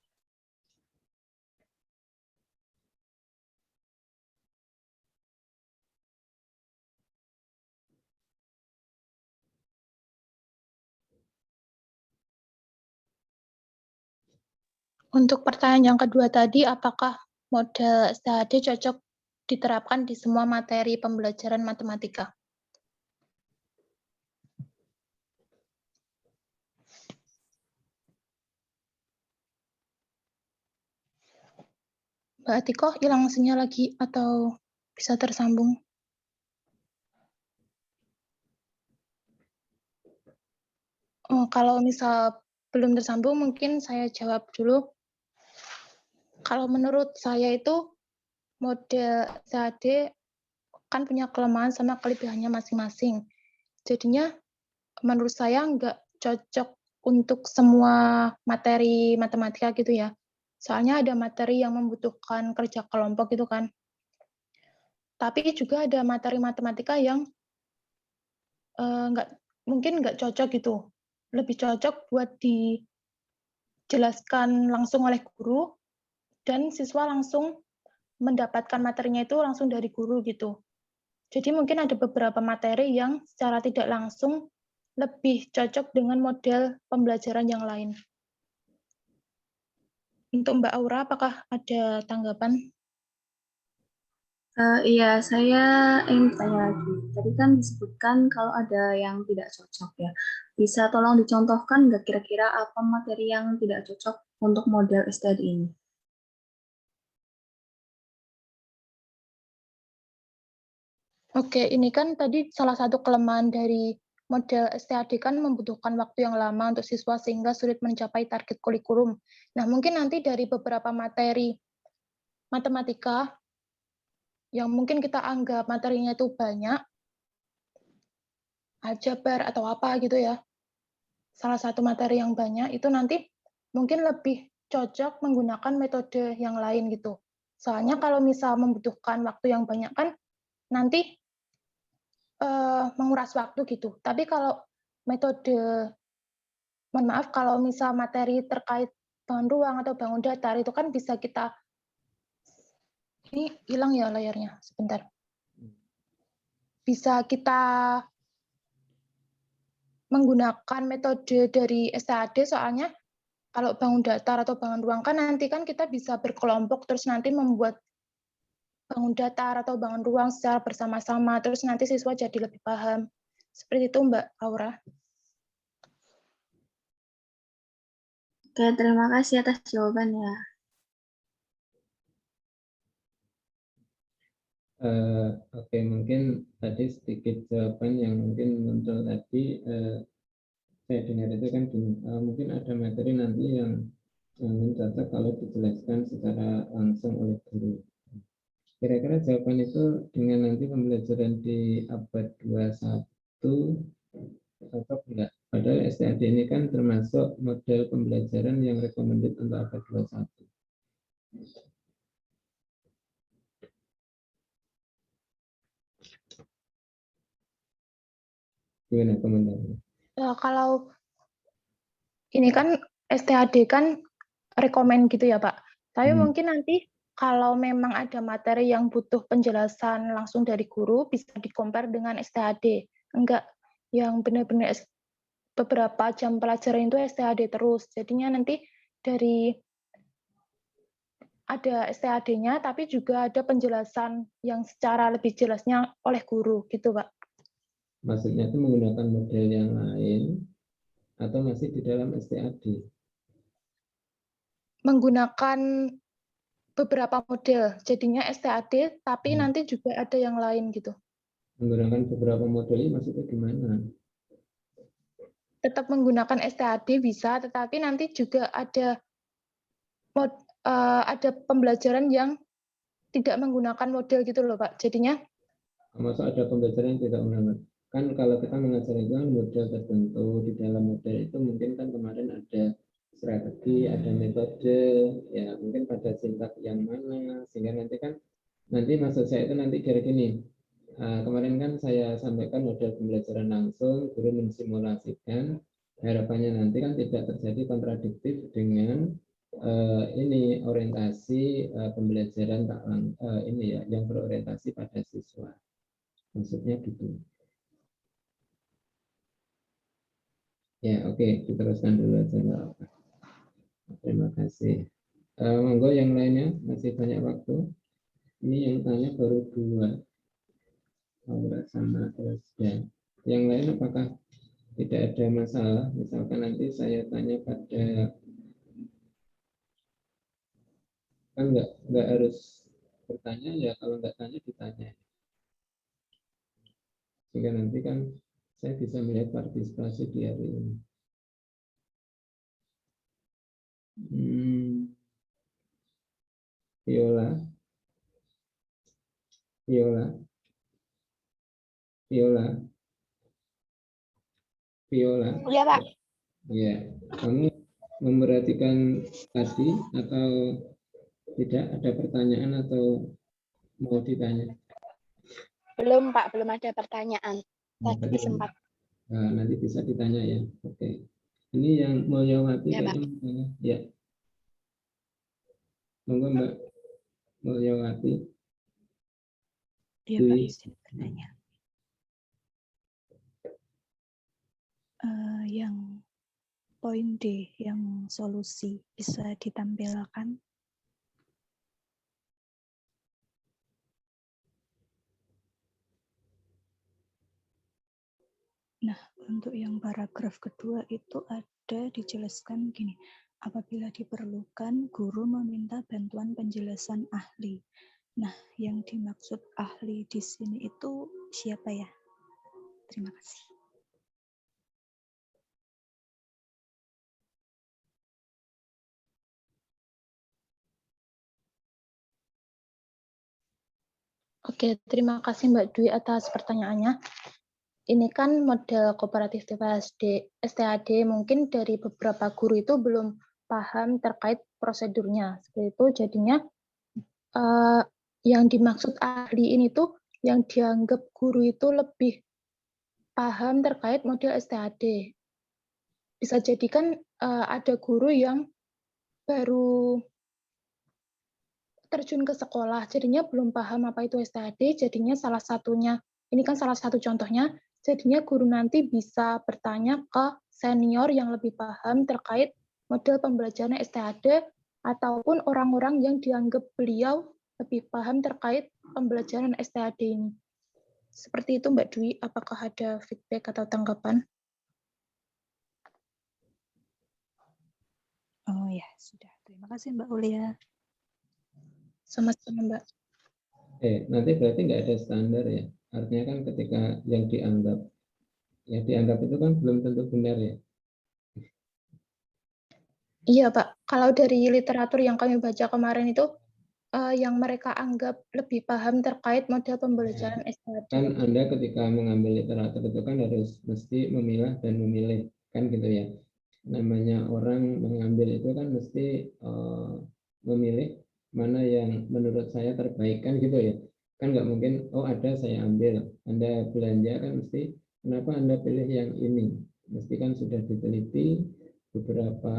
Untuk pertanyaan yang kedua tadi, apakah model STAD cocok diterapkan di semua materi pembelajaran matematika? Mbak Atiko, hilang sinyal lagi atau bisa tersambung? Oh, kalau misal belum tersambung, mungkin saya jawab dulu. Kalau menurut saya itu model STAD kan punya kelemahan sama kelebihannya masing-masing. Jadinya menurut saya nggak cocok untuk semua materi matematika gitu ya. Soalnya ada materi yang membutuhkan kerja kelompok gitu kan. Tapi juga ada materi matematika yang mungkin nggak cocok gitu. Lebih cocok buat dijelaskan langsung oleh guru dan siswa langsung mendapatkan materinya itu langsung dari guru gitu. Jadi mungkin ada beberapa materi yang secara tidak langsung lebih cocok dengan model pembelajaran yang lain. Untuk Mbak Aura, apakah ada tanggapan? Iya, saya ingin bertanya lagi. Tadi kan disebutkan kalau ada yang tidak cocok ya. Bisa tolong dicontohkan nggak kira-kira apa materi yang tidak cocok untuk model STD ini? Oke, ini kan tadi salah satu kelemahan dari model STAD kan membutuhkan waktu yang lama untuk siswa sehingga sulit mencapai target kurikulum. Nah, mungkin nanti dari beberapa materi matematika yang mungkin kita anggap materinya itu banyak, aljabar atau apa gitu ya, salah satu materi yang banyak itu nanti mungkin lebih cocok menggunakan metode yang lain gitu. Soalnya kalau misal membutuhkan waktu yang banyak kan nanti menguras waktu gitu. Tapi kalau metode, mohon maaf, kalau misal materi terkait bangun ruang atau bangun datar itu kan bisa kita, ini hilang ya layarnya, sebentar. Bisa kita menggunakan metode dari STAD soalnya kalau bangun datar atau bangun ruang kan nanti kan kita bisa berkelompok terus nanti membuat bangun datar atau bangun ruang secara bersama-sama terus nanti siswa jadi lebih paham. Seperti itu Mbak Aura. Oke, terima kasih atas jawabannya. Oke, mungkin tadi sedikit jawaban yang mungkin muncul tadi saya dengar itu kan mungkin ada materi nanti yang cocok kalau dijelaskan secara langsung oleh guru. Kira-kira jawaban itu dengan nanti pembelajaran di abad 21 cocok enggak? Padahal STAD ini kan termasuk model pembelajaran yang recommended untuk abad 21. Gimana komentarnya? Kalau ini kan STAD kan rekomen gitu ya Pak. Tapi mungkin nanti kalau memang ada materi yang butuh penjelasan langsung dari guru, bisa di-compare dengan STAD. Enggak yang benar-benar beberapa jam pelajaran itu STAD terus. Jadinya nanti dari ada STAD-nya, tapi juga ada penjelasan yang secara lebih jelasnya oleh guru, gitu, Pak. Maksudnya itu menggunakan model yang lain atau masih di dalam STAD? Menggunakan beberapa model, jadinya STAD, tapi nanti juga ada yang lain gitu. Menggunakan beberapa model ini maksudnya gimana? Tetap menggunakan STAD bisa, tetapi nanti juga ada ada pembelajaran yang tidak menggunakan model gitu loh, Pak. Jadinya Maksud ada pembelajaran yang tidak menggunakan. Kan kalau kita mengajar itu kan model tertentu, di dalam model itu mungkin kan kemarin ada strategi, ada metode, ya mungkin pada sintaks yang mana, sehingga nanti maksud saya itu nanti kayak gini. Kemarin kan saya sampaikan model pembelajaran langsung, guru mensimulasikan, harapannya nanti kan tidak terjadi kontradiktif dengan ini orientasi pembelajaran ini ya yang berorientasi pada siswa. Maksudnya gitu. Ya, oke, diteruskan dulu aja nggak apa. Terima kasih. Monggo yang lainnya, masih banyak waktu. Ini yang tanya baru 2. Aura sama Elsa. Yang lain apakah tidak ada masalah? Misalkan nanti saya tanya pada, kan nggak harus bertanya ya, kalau nggak tanya ditanya. Sehingga nanti kan saya bisa melihat partisipasi di hari ini. Viola, Viola, Viola, Viola. ya, Pak. Ya, kamu memperhatikan tadi atau tidak ada pertanyaan atau mau ditanya? Belum, Pak, belum ada pertanyaan. Tadi Tadi sempat. nanti bisa ditanya ya. Oke. Ini yang mau Mulyawati Ya, Pak. kayaknya mau tanya. Ya. Monggo Mbak Mulyawati. Iya Pak, izin bertanya. Yang poin D, yang solusi bisa ditampilkan. Nah, untuk yang paragraf kedua itu ada dijelaskan gini, apabila diperlukan, guru meminta bantuan penjelasan ahli. Nah, yang dimaksud ahli di sini itu siapa ya? Terima kasih. Oke, terima kasih Mbak Dwi atas pertanyaannya. Ini kan model kooperatif tipe STAD, mungkin dari beberapa guru itu belum paham terkait prosedurnya. Seperti itu, jadinya yang dimaksud ahli ini tuh yang dianggap guru itu lebih paham terkait model STAD. Bisa jadi kan ada guru yang baru terjun ke sekolah, jadinya belum paham apa itu STAD, jadinya salah satunya, ini kan salah satu contohnya, jadinya guru nanti bisa bertanya ke senior yang lebih paham terkait model pembelajaran STAD, ataupun orang-orang yang dianggap beliau lebih paham terkait pembelajaran STAD ini. Seperti itu Mbak Dwi, apakah ada feedback atau tanggapan? Oh ya, sudah. Terima kasih Mbak Ulia. Sama-sama Mbak. Nanti berarti nggak ada standar ya. Artinya kan ketika yang dianggap itu kan belum tentu benar ya. Iya Pak, kalau dari literatur yang kami baca kemarin itu, yang mereka anggap lebih paham terkait model pembelajaran STAD. Kan Anda ketika mengambil literatur itu kan harus mesti memilah dan memilih, kan gitu ya. Namanya orang mengambil itu kan mesti memilih mana yang menurut saya terbaik, kan gitu ya. Kan nggak mungkin, oh ada saya ambil. Anda belanja kan mesti, kenapa Anda pilih yang ini? Mesti kan sudah diteliti beberapa,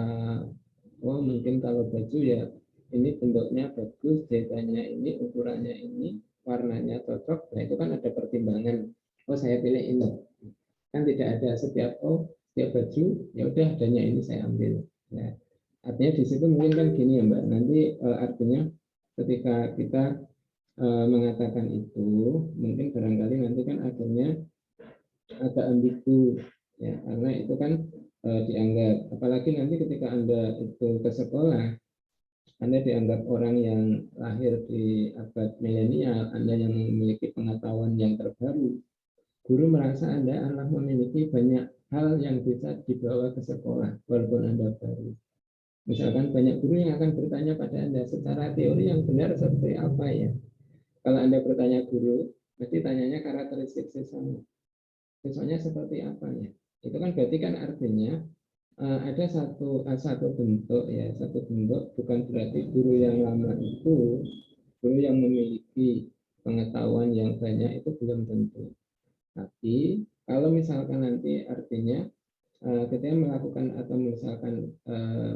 oh mungkin kalau baju ya ini bentuknya bagus, datanya ini, ukurannya ini, warnanya cocok, nah itu kan ada pertimbangan. Oh saya pilih ini, kan tidak ada setiap baju ya udah adanya ini saya ambil. Nah, artinya di situ mungkin kan gini ya Mbak, nanti artinya ketika kita mengatakan itu, mungkin barangkali nanti kan akhirnya agak ambigu ya, karena itu kan dianggap, apalagi nanti ketika Anda itu ke sekolah, Anda dianggap orang yang lahir di abad milenial, Anda yang memiliki pengetahuan yang terbaru. Guru merasa Anda adalah memiliki banyak hal yang bisa dibawa ke sekolah, walaupun Anda baru. Misalkan banyak guru yang akan bertanya pada Anda secara teori yang benar seperti apa ya. Kalau Anda bertanya guru, berarti tanyanya karakteristik siswanya. Siswanya seperti apa ya. Itu kan berarti kan artinya ada satu bentuk ya, satu bentuk, bukan berarti guru yang lama itu, guru yang memiliki pengetahuan yang banyak itu belum tentu. Tapi kalau misalkan nanti artinya ketika melakukan atau misalkan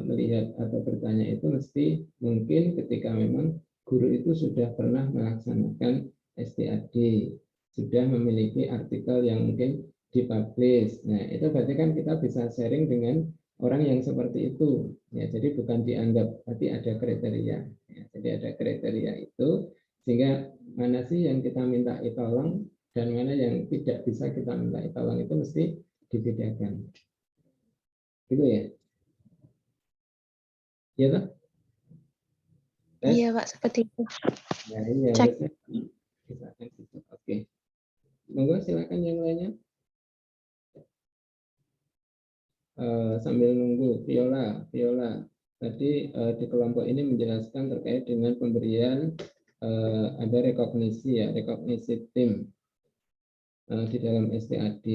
melihat atau bertanya itu mesti mungkin ketika memang guru itu sudah pernah melaksanakan STAD, sudah memiliki artikel yang mungkin dipublish. Nah, itu berarti kan kita bisa sharing dengan orang yang seperti itu. Ya, jadi bukan dianggap, tapi ada kriteria. Ya, jadi ada kriteria itu, sehingga mana sih yang kita minta tolong dan mana yang tidak bisa kita minta tolong itu mesti dibedakan. Gitu ya? Iya toh? Iya Pak, seperti itu. Nah, iya, Cek. harusnya gitu. Oke. Monggo silakan yang lainnya. Sambil nunggu, Viola. Tadi di kelompok ini menjelaskan terkait dengan pemberian ada rekognisi tim di dalam STAD.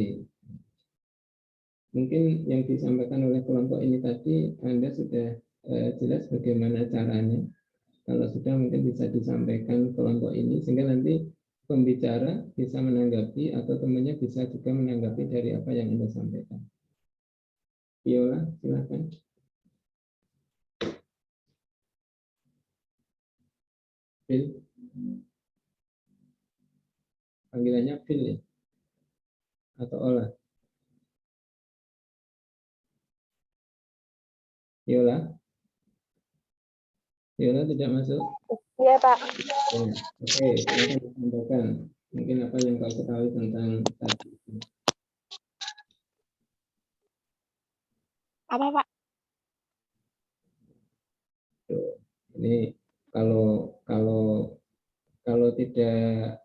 Mungkin yang disampaikan oleh kelompok ini tadi Anda sudah jelas bagaimana caranya. Kalau sudah mungkin bisa disampaikan kelompok ini sehingga nanti pembicara bisa menanggapi atau temannya bisa juga menanggapi dari apa yang Anda sampaikan. Viola, silakan. Phil. Panggilannya Phil ya? Atau Ola? Viola? Viola tidak masuk? Iya, Pak. Ya. Oke, silakan disampaikan. Mungkin apa yang kau ketahui tentang tadi. Apa, Pak? Ini kalau tidak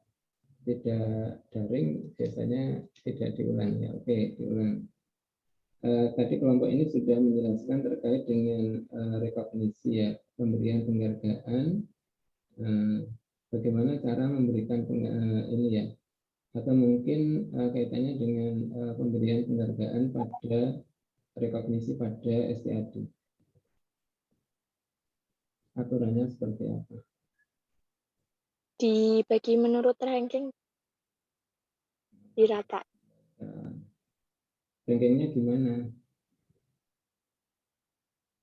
daring biasanya tidak diulang ya. Oke, diulang. Tadi kelompok ini sudah menjelaskan terkait dengan rekognisi ya, pemberian penghargaan, bagaimana cara memberikan ini ya, atau mungkin kaitannya dengan pemberian penghargaan pada rekognisi pada STAD. Aturannya seperti apa? Dibagi menurut ranking, dirata. Rankingnya gimana?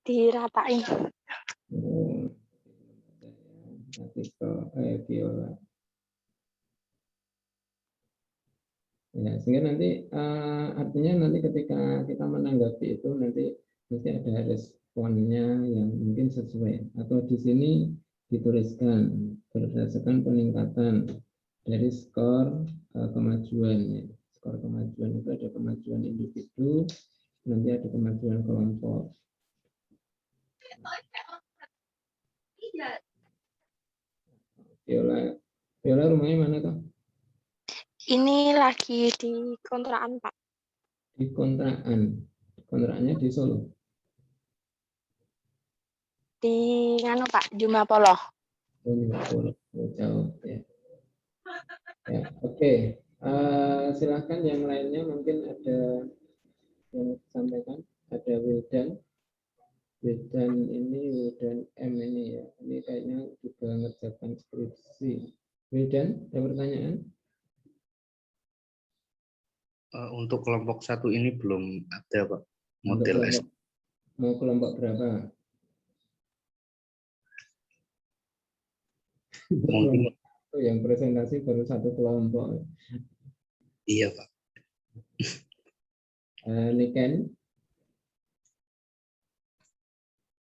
Diratain. Oh, Viola. Ya, sehingga nanti artinya nanti ketika kita menanggapi itu nanti ada responnya yang mungkin sesuai, atau di sini dituliskan berdasarkan peningkatan dari skor kemajuan ya. Skor kemajuan itu ada kemajuan individu, nanti ada kemajuan kelompok. Viola rumahnya mana toh? Ini lagi di kontrakan, Pak. Di kontrakannya di Solo. Di nganu, Pak, Jumapolo. Oh, jauh ya. Ya, oke. Silakan yang lainnya mungkin ada yang disampaikan. Ada Wildan M ini ya. Ini kayaknya juga ngerjakan skripsi. Wildan, ada pertanyaan? Untuk kelompok 1 ini belum ada, Pak. Model S. Mau kelompok berapa? Mungkin Itu yang presentasi baru satu kelompok. iya Pak.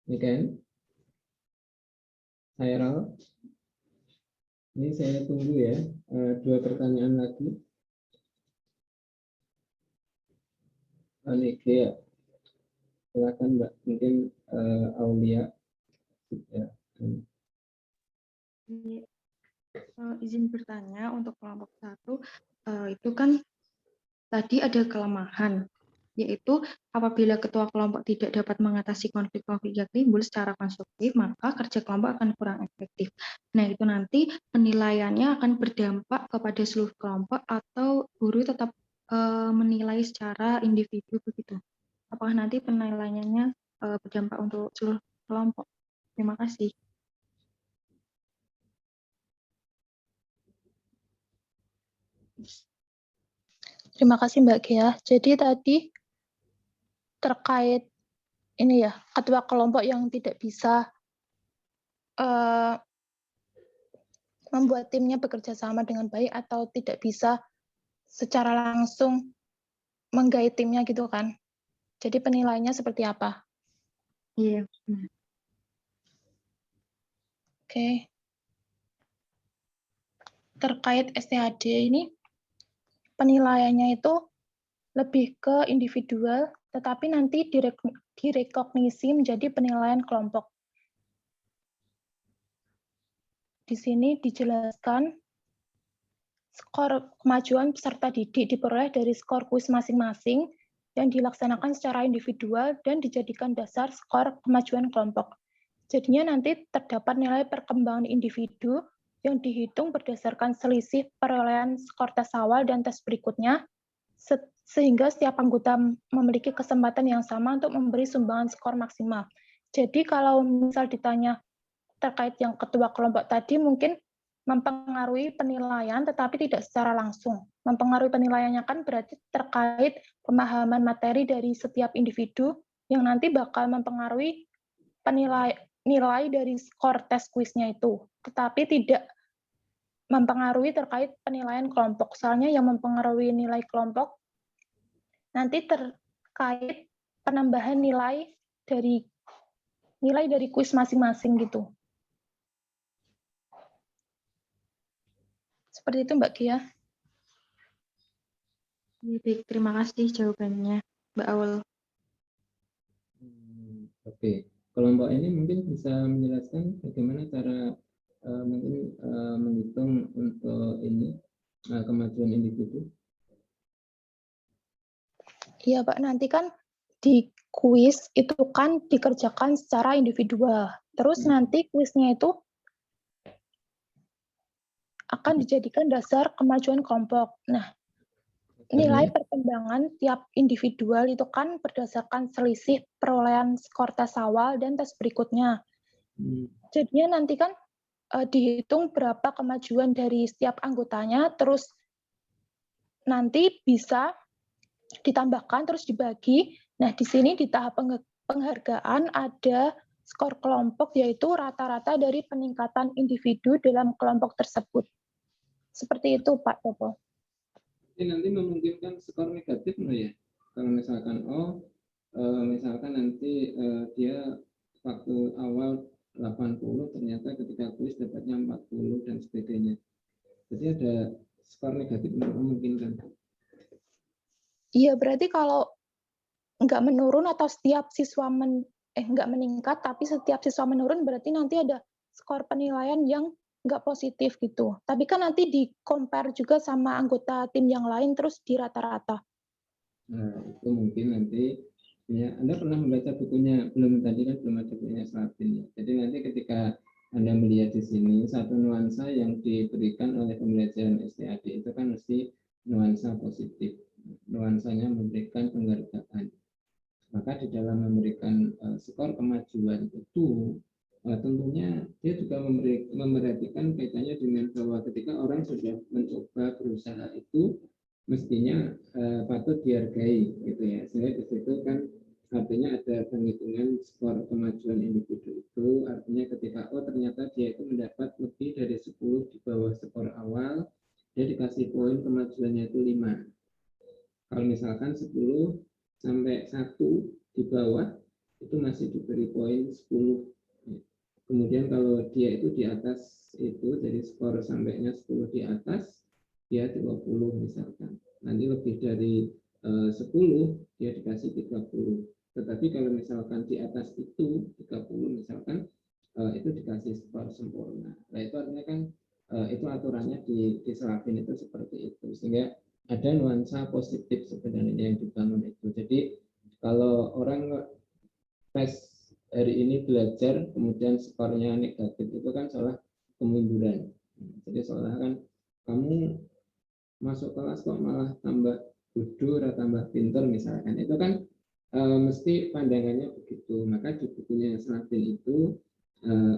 Niken, Saira, ini saya tunggu ya. 2 pertanyaan lagi. Nike ya. Silakan Mbak, mungkin Aulia. Ya. Izin bertanya untuk kelompok 1, itu kan tadi ada kelemahan, yaitu apabila ketua kelompok tidak dapat mengatasi konflik-konflik yang timbul secara konstruktif, maka kerja kelompok akan kurang efektif. Nah, itu nanti penilaiannya akan berdampak kepada seluruh kelompok atau guru tetap menilai secara individu begitu. Apakah nanti penilaiannya berdampak untuk seluruh kelompok? Terima kasih. Terima kasih Mbak Gia. Jadi tadi terkait ini ya, ketua kelompok yang tidak bisa membuat timnya bekerja sama dengan baik atau tidak bisa secara langsung menggait timnya gitu kan. Jadi penilaiannya seperti apa? Iya. Oke. Terkait STHD ini, penilaiannya itu lebih ke individual, tetapi nanti direkognisi menjadi penilaian kelompok. Di sini dijelaskan skor kemajuan peserta didik diperoleh dari skor kuis masing-masing yang dilaksanakan secara individual dan dijadikan dasar skor kemajuan kelompok. Jadinya nanti terdapat nilai perkembangan individu yang dihitung berdasarkan selisih perolehan skor tes awal dan tes berikutnya, sehingga setiap anggota memiliki kesempatan yang sama untuk memberi sumbangan skor maksimal. Jadi kalau misal ditanya terkait yang ketua kelompok tadi mungkin mempengaruhi penilaian tetapi tidak secara langsung. Mempengaruhi penilaiannya kan berarti terkait pemahaman materi dari setiap individu yang nanti bakal mempengaruhi nilai dari skor tes kuisnya itu. Tetapi tidak mempengaruhi terkait penilaian kelompok. Soalnya yang mempengaruhi nilai kelompok nanti terkait penambahan nilai dari kuis masing-masing gitu. Seperti itu Mbak Gia. Baik, terima kasih jawabannya, Mbak Aul. Oke, kelompok ini mungkin bisa menjelaskan bagaimana cara menghitung untuk ini kemajuan individu. Iya Pak, nanti kan di kuis itu kan dikerjakan secara individual. Terus nanti kuisnya itu akan dijadikan dasar kemajuan kelompok. Nah, nilai perkembangan tiap individual itu kan berdasarkan selisih perolehan skor tes awal dan tes berikutnya. Jadinya nanti kan dihitung berapa kemajuan dari setiap anggotanya, terus nanti bisa ditambahkan terus dibagi. Nah, di sini di tahap penghargaan ada skor kelompok yaitu rata-rata dari peningkatan individu dalam kelompok tersebut. Seperti itu Pak Toto. Ini nanti memungkinkan skor negatif loh ya. Kalau misalkan misalkan nanti dia waktu awal 80 ternyata ketika kuis dapatnya 40 dan sebagainya. Jadi ada skor negatif untuk memungkinkan. Iya, berarti kalau nggak menurun atau setiap siswa nggak meningkat, tapi setiap siswa menurun berarti nanti ada skor penilaian yang nggak positif gitu. Tapi kan nanti di-compare juga sama anggota tim yang lain terus di rata-rata. Nah, itu mungkin nanti ya, Anda pernah membaca bukunya, belum tadi kan belum ada bukunya Slatin ya. Jadi nanti ketika Anda melihat di sini satu nuansa yang diberikan oleh pembelajaran STAD itu kan mesti nuansa positif. Nuansanya memberikan penghargaan. Maka di dalam memberikan skor kemajuan itu tentunya dia juga memperhatikan kaitannya dengan bahwa ketika orang sudah mencoba berusaha itu mestinya patut dihargai gitu ya. Sehingga di situ kan artinya ada penghitungan skor kemajuan individu itu Artinya ketika ternyata dia itu mendapat lebih dari 10 di bawah skor awal, dia dikasih poin kemajuannya itu 5. Kalau misalkan 10 sampai 1 di bawah, itu masih diberi poin 10. Kemudian kalau dia itu di atas itu, jadi skor sampainya 10 di atas, dia 20 misalkan. Nanti lebih dari 10, dia dikasih 30. Tetapi kalau misalkan di atas itu 30 misalkan, itu dikasih skor sempurna. Nah itu artinya kan itu aturannya di Selapin itu seperti itu, sehingga ada nuansa positif sebenarnya yang dibangun itu. Jadi kalau orang tes hari ini belajar kemudian skornya negatif, itu kan seolah kemunduran. Jadi seolah kan kamu masuk kelas kok malah tambah bodoh atau tambah pinter misalkan, itu kan mesti pandangannya begitu. Maka di bukunya Selapin itu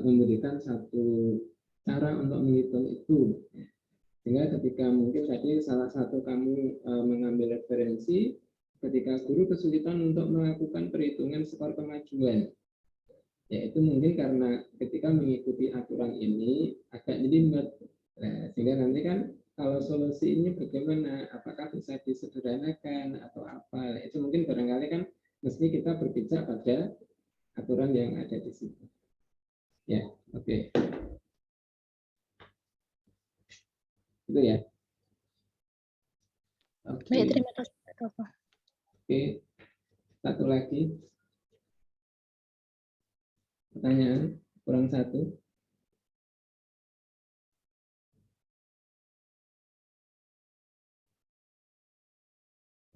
memberikan satu cara untuk menghitung itu, sehingga ketika mungkin tadi salah satu kamu mengambil referensi ketika guru kesulitan untuk melakukan perhitungan skor kemajuan, yaitu mungkin karena ketika mengikuti aturan ini agak jelimet. Nah, sehingga nanti kan kalau solusi ini bagaimana, apakah bisa disederhanakan atau apa, nah, itu mungkin barangkali kan mesti kita berpijak pada aturan yang ada di situ. Ya, oke. Itu ya. Oke. Baik, terima kasih. Oke, satu lagi. Pertanyaan, kurang satu.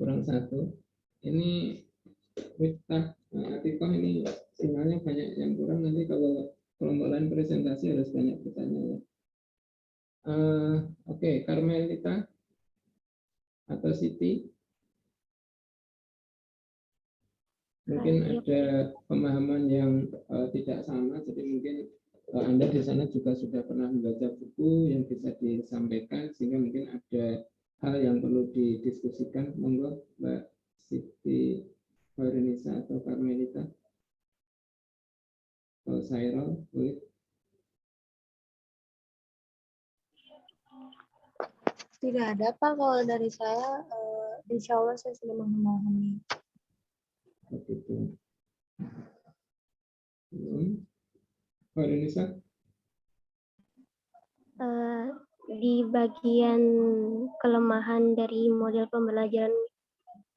Kurang satu. Ini Miftah, Atikah, ini sinyalnya banyak yang kurang. Nanti kalau kelompok lain presentasi harus banyak bertanya ya. Oke, Carmelita atau Siti. Mungkin ada pemahaman yang tidak sama, jadi mungkin Anda di sana juga sudah pernah membaca buku yang bisa disampaikan, sehingga mungkin ada hal yang perlu didiskusikan. Monggo Mbak Siti Hoironisa atau Carmelita. Kalau Sairul, boleh. Tidak ada Pak, kalau dari saya, insya Allah saya sudah memahami. Begitu. Hoironisa? Di bagian kelemahan dari model pembelajaran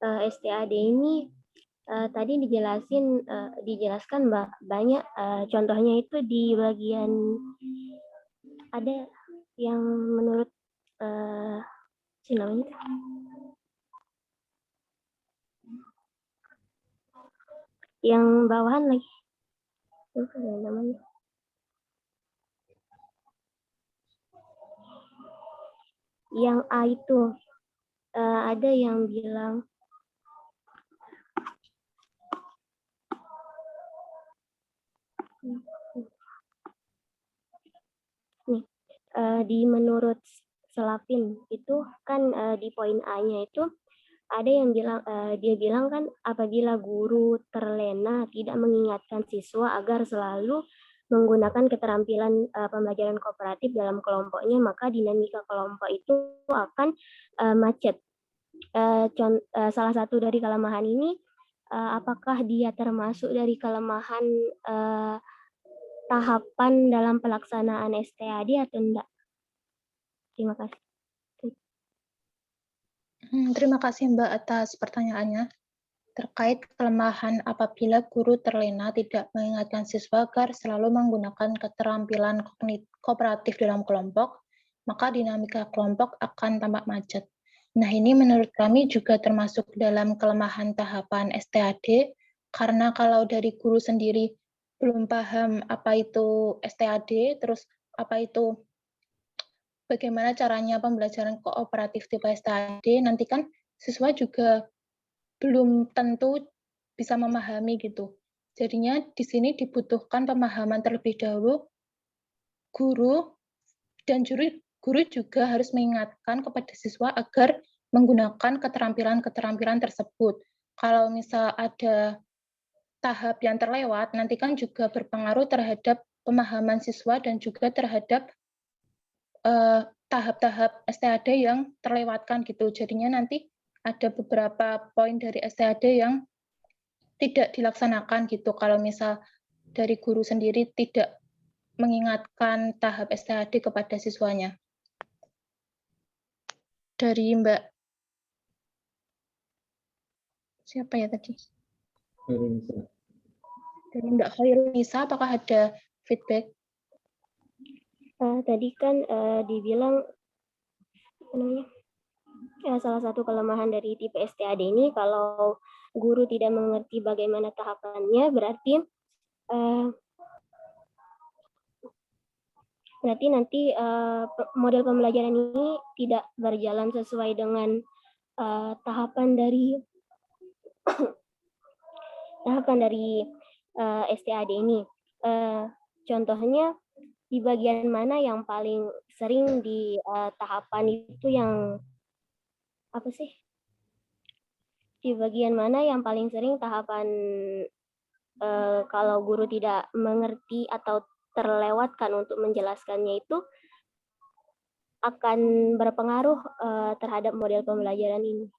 STAD ini tadi dijelaskan Mbak, banyak contohnya itu di bagian ada yang menurut namanya yang bawahan lagi namanya yang A itu ada yang bilang nih di menurut Selapin itu kan di poin A-nya itu ada yang bilang dia bilang kan apabila guru terlena tidak mengingatkan siswa agar selalu menggunakan keterampilan pembelajaran kooperatif dalam kelompoknya, maka dinamika kelompok itu akan macet. Salah satu dari kelemahan ini, apakah dia termasuk dari kelemahan tahapan dalam pelaksanaan STAD atau enggak? Terima kasih. Terima kasih Mbak atas pertanyaannya. Terkait kelemahan apabila guru terlena tidak mengingatkan siswa agar selalu menggunakan keterampilan kooperatif dalam kelompok, maka dinamika kelompok akan tampak macet. Nah, ini menurut kami juga termasuk dalam kelemahan tahapan STAD, karena kalau dari guru sendiri belum paham apa itu STAD, terus apa itu bagaimana caranya pembelajaran kooperatif tipe STAD, nanti kan siswa juga belum tentu bisa memahami gitu. Jadinya di sini dibutuhkan pemahaman terlebih dahulu. Guru dan guru juga harus mengingatkan kepada siswa agar menggunakan keterampilan-keterampilan tersebut. Kalau misal ada tahap yang terlewat, nanti kan juga berpengaruh terhadap pemahaman siswa dan juga terhadap tahap-tahap STAD yang terlewatkan gitu. Jadinya nanti ada beberapa poin dari STAD yang tidak dilaksanakan gitu. Kalau misal dari guru sendiri tidak mengingatkan tahap STAD kepada siswanya. Dari Mbak siapa ya tadi? Dari Mbak Khairunisa, apakah ada feedback? Tadi kan dibilang apa namanya? Salah satu kelemahan dari tipe STAD ini kalau guru tidak mengerti bagaimana tahapannya, berarti nanti model pembelajaran ini tidak berjalan sesuai dengan tahapan dari STAD ini. Contohnya di bagian mana yang paling sering di tahapan itu yang apa sih? Di bagian mana yang paling sering tahapan kalau guru tidak mengerti atau terlewatkan untuk menjelaskannya itu akan berpengaruh terhadap model pembelajaran ini.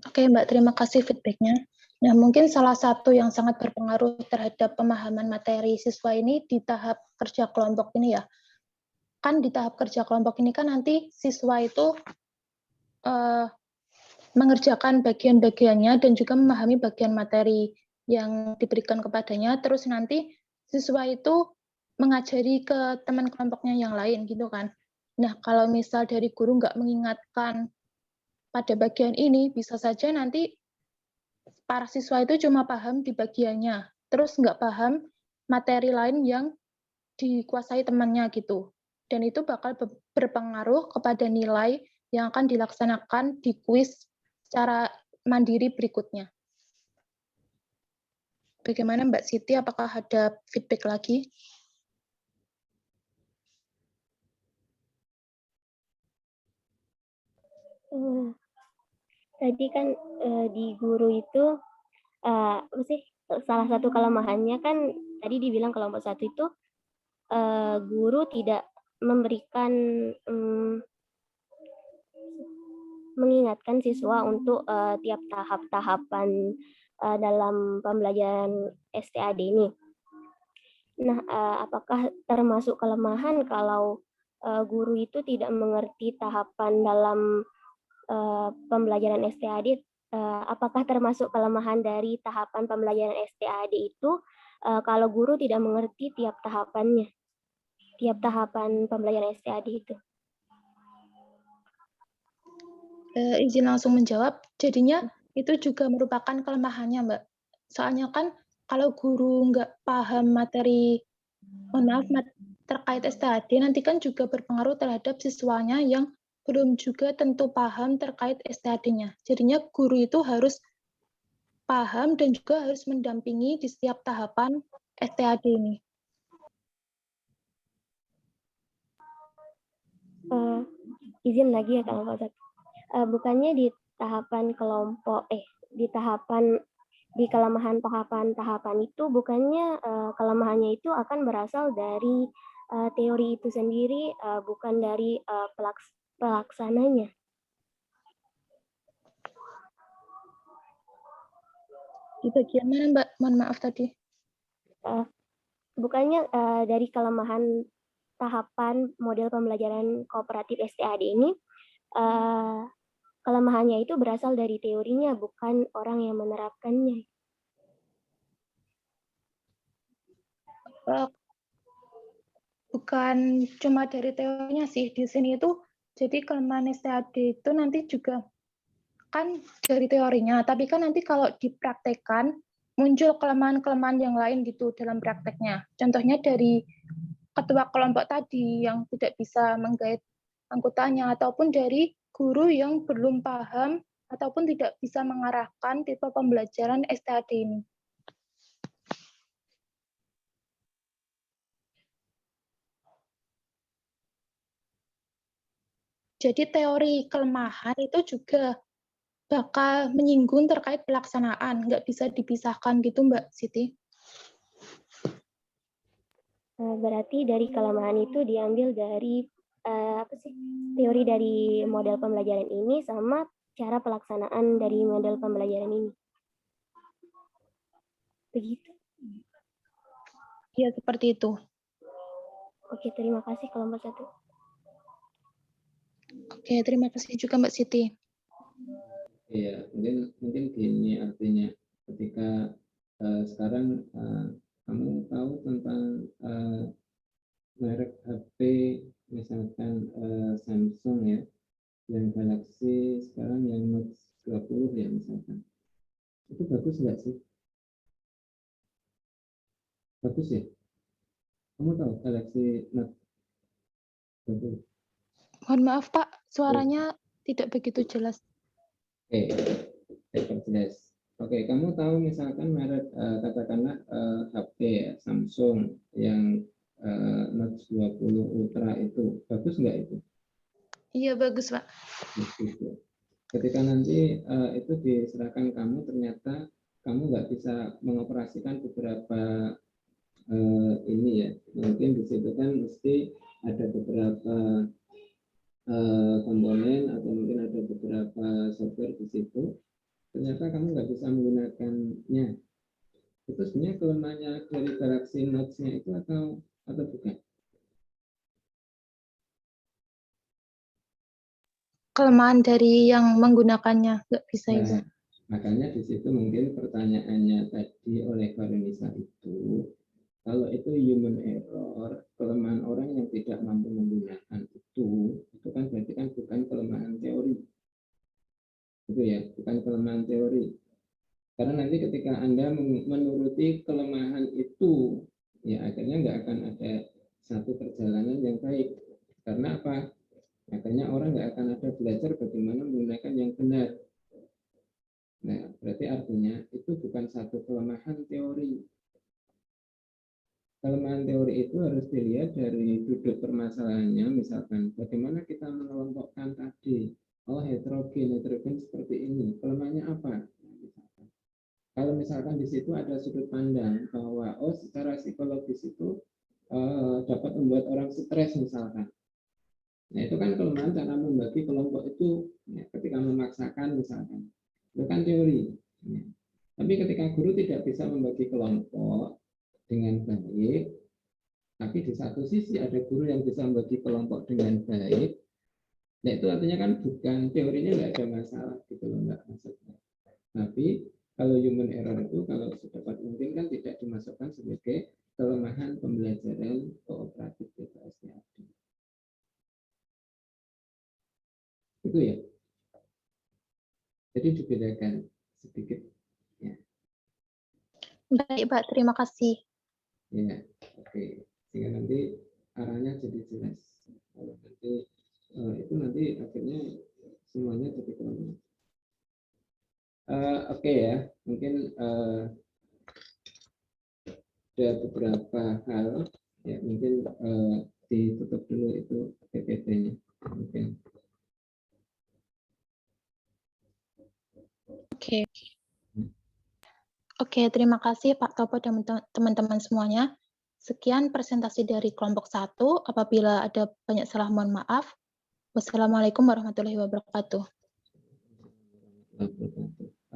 Oke, Mbak, terima kasih feedback-nya. Nah, mungkin salah satu yang sangat berpengaruh terhadap pemahaman materi siswa ini di tahap kerja kelompok ini ya. Kan di tahap kerja kelompok ini kan nanti siswa itu mengerjakan bagian-bagiannya dan juga memahami bagian materi yang diberikan kepadanya, terus nanti siswa itu mengajari ke teman kelompoknya yang lain gitu kan. Nah, kalau misal dari guru nggak mengingatkan pada bagian ini, bisa saja nanti para siswa itu cuma paham di bagiannya, terus nggak paham materi lain yang dikuasai temannya gitu. Dan itu bakal berpengaruh kepada nilai yang akan dilaksanakan di kuis secara mandiri berikutnya. Bagaimana Mbak Siti, apakah ada feedback lagi? Tadi kan di guru itu apa sih salah satu kelemahannya kan tadi dibilang kelompok 1 itu guru tidak memberikan mengingatkan siswa untuk tiap tahap-tahapan dalam pembelajaran STAD ini. Nah, apakah termasuk kelemahan kalau guru itu tidak mengerti tahapan dalam pembelajaran STAD? Apakah termasuk kelemahan dari tahapan pembelajaran STAD itu kalau guru tidak mengerti tiap tahapannya, tiap tahapan pembelajaran STAD itu? Izin langsung menjawab, jadinya itu juga merupakan kelemahannya, Mbak. Soalnya kan kalau guru nggak paham materi, terkait STAD, nanti kan juga berpengaruh terhadap siswanya yang belum juga tentu paham terkait STAD-nya. Jadinya guru itu harus paham dan juga harus mendampingi di setiap tahapan STAD ini. Izin lagi ya Kang Fauzat. Bukannya di tahapan kelompok di kelemahan tahapan itu bukannya kelemahannya itu akan berasal dari teori itu sendiri, bukan dari pelaksananya. Di bagian mana Mbak? Mohon maaf tadi. Bukannya dari kelemahan tahapan model pembelajaran kooperatif STAD ini kelemahannya itu berasal dari teorinya, bukan orang yang menerapkannya. Bukan cuma dari teorinya sih, di sini itu jadi kelemahan STAD itu nanti juga kan dari teorinya, tapi kan nanti kalau dipraktekkan muncul kelemahan-kelemahan yang lain gitu dalam prakteknya. Contohnya dari ketua kelompok tadi yang tidak bisa menggait anggotanya, ataupun dari guru yang belum paham ataupun tidak bisa mengarahkan tipe pembelajaran STAD ini. Jadi teori kelemahan itu juga bakal menyinggung terkait pelaksanaan, nggak bisa dipisahkan gitu Mbak Siti. Berarti dari kelemahan itu diambil dari teori dari model pembelajaran ini sama cara pelaksanaan dari model pembelajaran ini. Begitu. Iya, seperti itu. Oke, terima kasih kelompok 1. Oke, terima kasih juga Mbak Siti. Iya, mungkin gini artinya ketika sekarang kamu tahu tentang merek HP misalkan Samsung ya, yang Galaxy sekarang yang Note 20 ya misalkan, itu bagus nggak sih? Bagus ya? Kamu tahu Galaxy Note 20? Mohon maaf Pak, suaranya tidak begitu jelas. Oke, jelas. Oke, kamu tahu misalkan merek katakanlah HP ya, Samsung yang Note 20 Ultra itu bagus nggak itu? Iya bagus Pak. Ketika nanti itu diserahkan kamu, ternyata kamu nggak bisa mengoperasikan beberapa ini ya, mungkin di situ kan mesti ada beberapa komponen atau mungkin ada beberapa software di situ, ternyata kamu nggak bisa menggunakannya. Itu sebenarnya kelemahannya dari Galaxy Note-nya itu atau bukan? Kelemahan dari yang menggunakannya nggak bisa Nah, Ibu. makanya di situ mungkin pertanyaannya tadi oleh Karenisa itu, kalau itu human error, kelemahan orang yang tidak mampu menggunakan itu kan berarti kan bukan kelemahan teori. Itu ya, bukan kelemahan teori. Karena nanti ketika Anda menuruti kelemahan itu, ya akhirnya nggak akan ada satu perjalanan yang baik. Karena apa? Akhirnya orang nggak akan ada belajar bagaimana menggunakan yang benar. Nah, berarti artinya itu bukan satu kelemahan teori. Kelemahan teori itu harus dilihat dari duduk permasalahannya, misalkan bagaimana kita mengelompokkan tadi. Oh, heterogen seperti ini. Kelemahannya apa? Kalau misalkan di situ ada sudut pandang bahwa secara psikologis itu dapat membuat orang stres misalkan. Nah, itu kan kelemahan cara membagi kelompok itu ya, ketika memaksakan misalkan. Itu kan teori. Ya. Tapi ketika guru tidak bisa membagi kelompok dengan baik, tapi di satu sisi ada guru yang bisa membagi kelompok dengan baik, nah itu artinya kan bukan teorinya nggak ada masalah gitu loh, nggak maksudnya. Tapi kalau human error itu kalau sedapat mungkin kan tidak dimasukkan sebagai kelemahan pembelajaran kooperatif STAD. Itu ya. Jadi dibedakan sedikit. Ya. Baik Pak, terima kasih. Ya, oke. Sehingga nanti arahnya jadi jelas. Kalau nanti itu nanti akhirnya semuanya jadi kelemahan. Oke ya, mungkin ada beberapa hal ya mungkin ditutup dulu itu PPT-nya mungkin. Oke, terima kasih Pak Topo dan teman-teman semuanya. Sekian presentasi dari kelompok 1. Apabila ada banyak salah mohon maaf. Wassalamualaikum warahmatullahi wabarakatuh.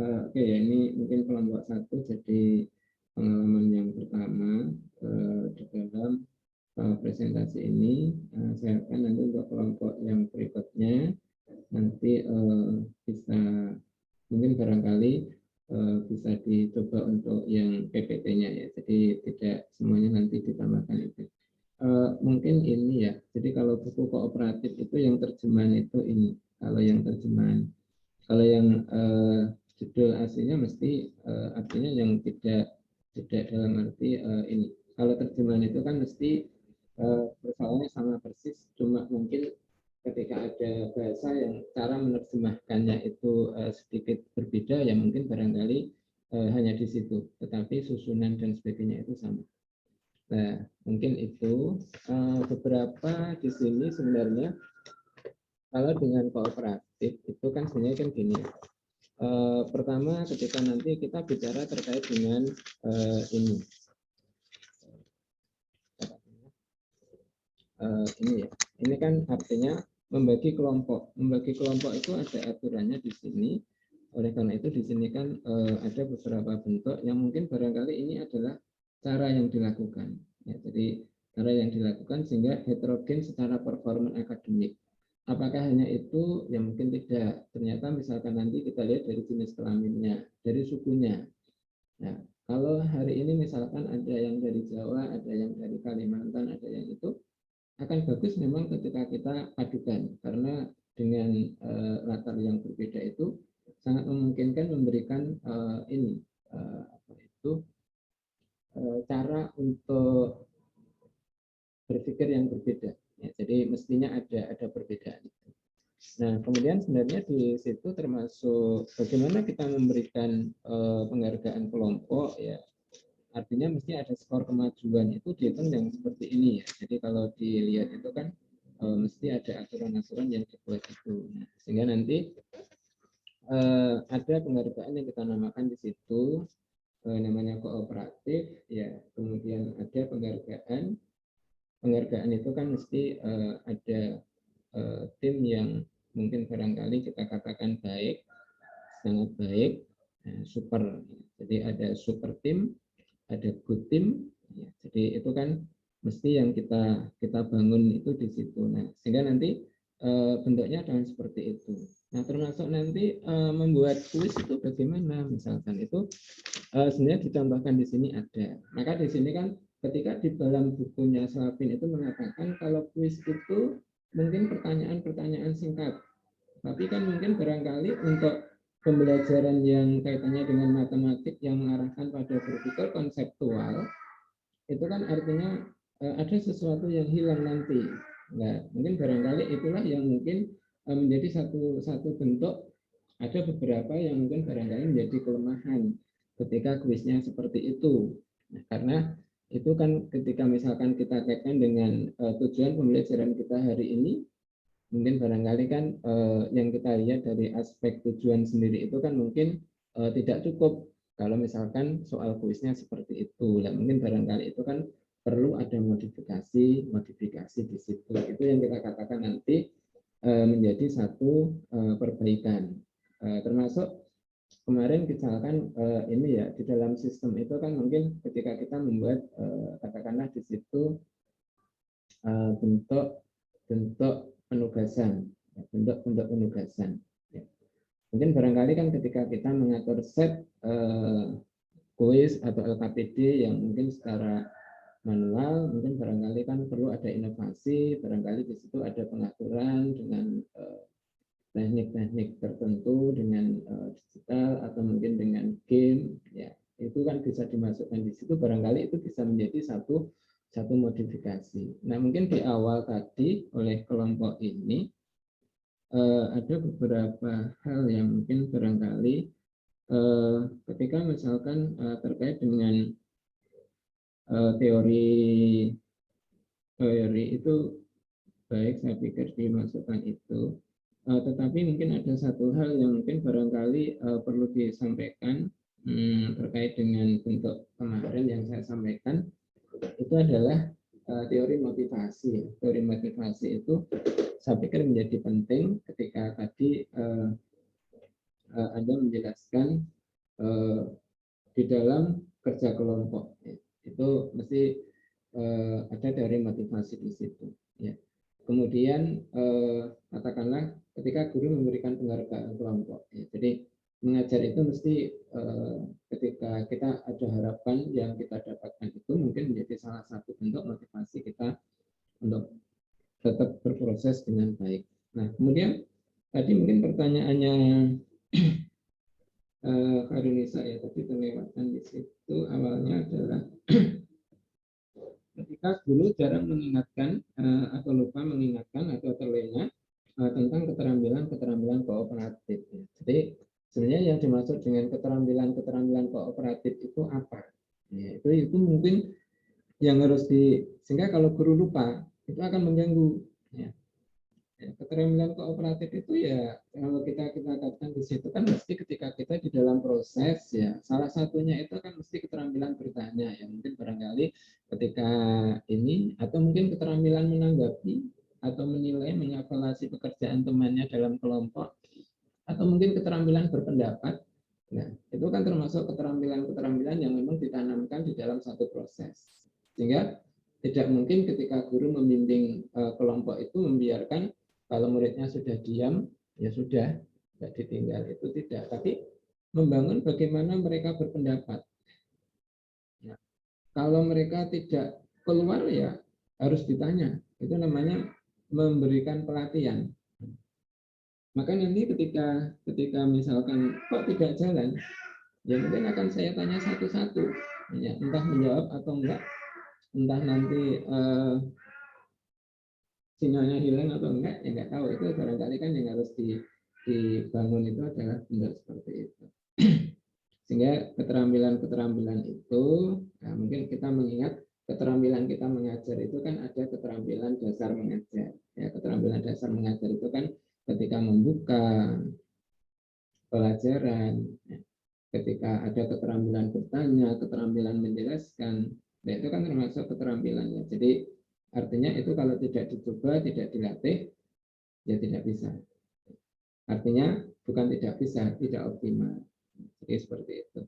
Oke ya, ini mungkin kelompok 1 jadi pengalaman yang pertama di dalam presentasi ini. Saya harapkan nanti untuk kelompok yang berikutnya nanti bisa mungkin barangkali bisa dicoba untuk yang PPT-nya ya. Jadi tidak semuanya nanti ditambahkan itu. Mungkin ini ya. Jadi kalau buku kooperatif itu yang terjemahan itu ini. Kalau yang terjemahan, kalau yang judul aslinya mesti artinya yang tidak dalam arti ini. Kalau terjemahan itu kan mesti persoalannya sama persis, cuma mungkin ketika ada bahasa yang cara menerjemahkannya itu sedikit berbeda, ya mungkin barangkali hanya di situ, tetapi susunan dan sebagainya itu sama. Nah, mungkin itu beberapa di sini sebenarnya kalau dengan kooperatif itu kan sebenarnya kan gini, Pertama, ketika nanti kita bicara terkait dengan ini ya. Ini kan artinya membagi kelompok. Membagi kelompok itu ada aturannya di sini. Oleh karena itu di sini kan ada beberapa bentuk yang mungkin barangkali ini adalah cara yang dilakukan. Ya, jadi cara yang dilakukan sehingga heterogen secara performa akademik. Apakah hanya itu? Ya mungkin tidak. Ternyata misalkan nanti kita lihat dari jenis kelaminnya, dari sukunya. Nah, kalau hari ini misalkan ada yang dari Jawa, ada yang dari Kalimantan, ada yang itu, akan bagus memang ketika kita padukan. Karena dengan latar yang berbeda itu sangat memungkinkan memberikan cara untuk berpikir yang berbeda. Ya, jadi mestinya ada perbedaan. Nah, kemudian sebenarnya di situ termasuk bagaimana kita memberikan penghargaan kelompok, ya. Artinya mesti ada skor kemajuan, itu dihitung yang seperti ini ya. Jadi kalau dilihat itu kan mesti ada aturan-aturan yang dibuat itu. Nah, sehingga nanti ada penghargaan yang kita namakan di situ namanya kooperatif, ya. Kemudian ada penghargaan itu kan mesti ada tim yang mungkin barangkali kita katakan baik, sangat baik, super. Jadi ada super tim, ada good team. Ya, jadi itu kan mesti yang kita bangun itu di situ. Nah, sehingga nanti bentuknya adalah seperti itu. Nah, termasuk nanti membuat kuis itu bagaimana? Misalkan itu sebenarnya dicontohkan di sini ada. Maka di sini kan ketika di dalam bukunya Slavin itu mengatakan kalau kuis itu mungkin pertanyaan-pertanyaan singkat. Tapi kan mungkin barangkali untuk pembelajaran yang kaitannya dengan matematik yang mengarahkan pada berpikir konseptual, itu kan artinya ada sesuatu yang hilang nanti. Nah, mungkin barangkali itulah yang mungkin menjadi satu bentuk. Ada beberapa yang mungkin barangkali menjadi kelemahan ketika kuisnya seperti itu. Nah, karena itu kan ketika misalkan kita kaitkan dengan tujuan pembelajaran kita hari ini, mungkin barangkali kan yang kita lihat dari aspek tujuan sendiri itu kan mungkin tidak cukup kalau misalkan soal kuisnya seperti itu. Nah, mungkin barangkali itu kan perlu ada modifikasi di situ. Itu yang kita katakan nanti menjadi satu perbaikan. Termasuk kemarin misalkan ini ya di dalam sistem itu kan mungkin ketika kita membuat katakanlah di situ bentuk penugasan, bentuk penugasan. Ya. Mungkin barangkali kan ketika kita mengatur set kuis atau LKPD yang mungkin secara manual, mungkin barangkali kan perlu ada inovasi, barangkali di situ ada pengaturan dengan teknik-teknik tertentu dengan digital atau mungkin dengan game, ya itu kan bisa dimasukkan di situ, barangkali itu bisa menjadi satu modifikasi. Nah, mungkin di awal tadi oleh kelompok ini ada beberapa hal yang mungkin barangkali ketika misalkan terkait dengan teori itu baik, saya pikir dimasukkan itu. Tetapi mungkin ada satu hal yang mungkin barangkali perlu disampaikan terkait dengan bentuk kemarin yang saya sampaikan, itu adalah teori motivasi. Teori motivasi itu saya pikir menjadi penting ketika tadi Anda menjelaskan di dalam kerja kelompok. Itu mesti ada teori motivasi di situ. Ya. Kemudian katakanlah ketika guru memberikan penghargaan kelompok. Ya. Jadi mengajar itu mesti ketika kita ada harapan yang kita dapatkan itu mungkin menjadi salah satu bentuk motivasi kita untuk tetap berproses dengan baik. Nah, kemudian tadi mungkin pertanyaannya Karunisa ya, tadi terlewatkan di situ awalnya adalah ketika guru jarang mengingatkan atau lupa mengingatkan atau terlena tentang keterampilan kooperatif. Jadi sebenarnya yang dimaksud dengan keterampilan kooperatif itu apa? Ya, itu mungkin yang harus sehingga kalau guru lupa itu akan mengganggu. Ya. Ya, keterampilan kooperatif itu ya kalau kita katakan di situ kan mesti ketika kita di dalam proses ya salah satunya itu kan mesti keterampilan bertanya ya mungkin barangkali ketika ini atau mungkin keterampilan menanggapi atau menilai mengevaluasi pekerjaan temannya dalam kelompok atau mungkin keterampilan berpendapat. Nah, itu kan termasuk keterampilan-keterampilan yang memang ditanamkan di dalam satu proses. Sehingga tidak mungkin ketika guru membimbing kelompok itu membiarkan kalau muridnya sudah diam, ya sudah, tidak ditinggal, itu tidak. Tapi membangun bagaimana mereka berpendapat. Nah, kalau mereka tidak keluar, ya harus ditanya. Itu namanya memberikan pelatihan. Maka nanti ketika misalkan kok tidak jalan, ya mungkin akan saya tanya satu-satu. Ya, entah menjawab atau enggak, entah nanti sinyalnya hilang atau enggak, ya enggak tahu. Itu barangkali kan yang harus dibangun itu adalah benar seperti itu. Sehingga keterampilan-keterampilan itu, nah mungkin kita mengingat keterampilan kita mengajar itu kan ada keterampilan dasar mengajar. Ya, keterampilan dasar mengajar itu kan ketika membuka pelajaran, ya, ketika ada keterampilan bertanya, keterampilan menjelaskan, nah itu kan termasuk keterampilannya. Jadi artinya itu kalau tidak dicoba, tidak dilatih, ya tidak bisa. Artinya bukan tidak bisa, tidak optimal. Jadi seperti itu.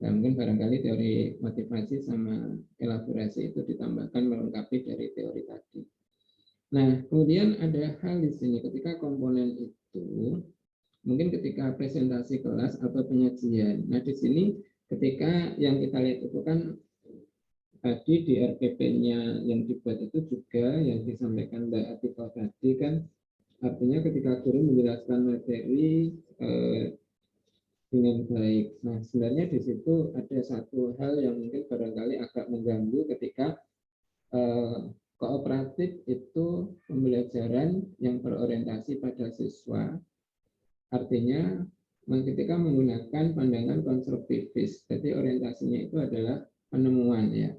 Nah, mungkin barangkali teori motivasi sama elaborasi itu ditambahkan melengkapi dari teori tadi. Nah, kemudian ada hal di sini ketika komponen itu, mungkin ketika presentasi kelas atau penyajian. Nah, di sini ketika yang kita lihat itu kan tadi di RPP-nya yang dibuat itu juga yang disampaikan Mbak Atifah tadi kan artinya ketika guru menjelaskan materi dengan baik. Nah, sebenarnya di situ ada satu hal yang mungkin barangkali agak mengganggu ketika kooperatif itu pembelajaran yang berorientasi pada siswa. Artinya ketika menggunakan pandangan konstruktivis, jadi orientasinya itu adalah penemuan ya.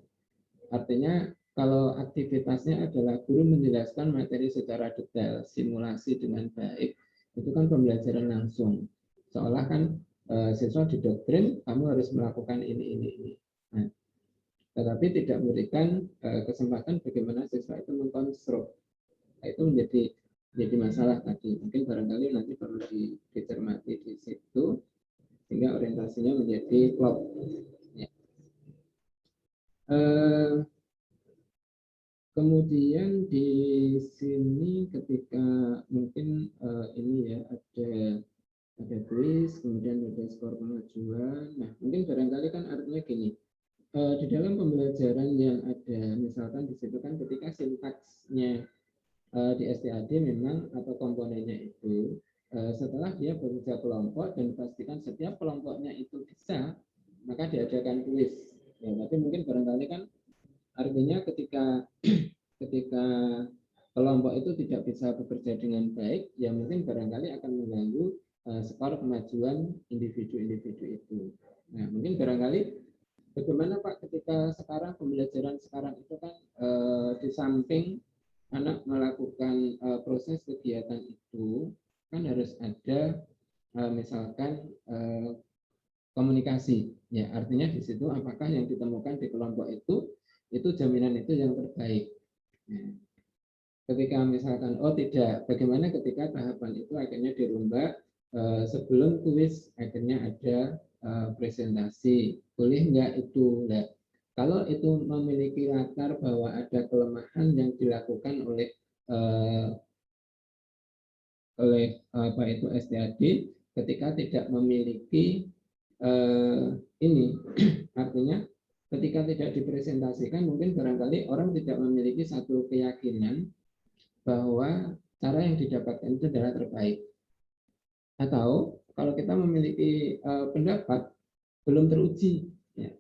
Artinya kalau aktivitasnya adalah guru menjelaskan materi secara detail, simulasi dengan baik, itu kan pembelajaran langsung. Seolah kan siswa didoktrin, kamu harus melakukan ini. Nah, tetapi tidak memberikan kesempatan bagaimana siswa itu mengkonstruk. Nah, itu menjadi masalah tadi. Mungkin barangkali nanti perlu dicermati di situ, sehingga orientasinya menjadi klop. Ya. Kemudian di sini ketika mungkin ini ya ada kuis, kemudian ada skor kemajuan. Nah, mungkin barangkali kan artinya gini, di dalam pembelajaran yang ada, misalkan di situ kan ketika sintaksnya di STAD memang atau komponennya itu, setelah dia bekerja kelompok dan dipastikan setiap kelompoknya itu bisa, maka diadakan kuis. Ya, tapi mungkin barangkali kan artinya ketika kelompok itu tidak bisa bekerja dengan baik, ya mungkin barangkali akan mengganggu skor kemajuan individu-individu itu. Nah, mungkin barangkali bagaimana Pak ketika sekarang pembelajaran sekarang itu kan di samping anak melakukan proses kegiatan itu kan harus ada misalkan komunikasi. Ya, artinya di situ apakah yang ditemukan di kelompok itu jaminan itu yang terbaik. Nah, ketika misalkan tidak, bagaimana ketika tahapan itu akhirnya dirombak sebelum kuis akhirnya ada presentasi, boleh enggak itu? Nah, kalau itu memiliki latar bahwa ada kelemahan yang dilakukan oleh apa itu STAD ketika tidak memiliki ini, artinya ketika tidak dipresentasikan mungkin barangkali orang tidak memiliki satu keyakinan bahwa cara yang didapatkan itu adalah terbaik. Atau kalau kita memiliki pendapat belum teruji, ya.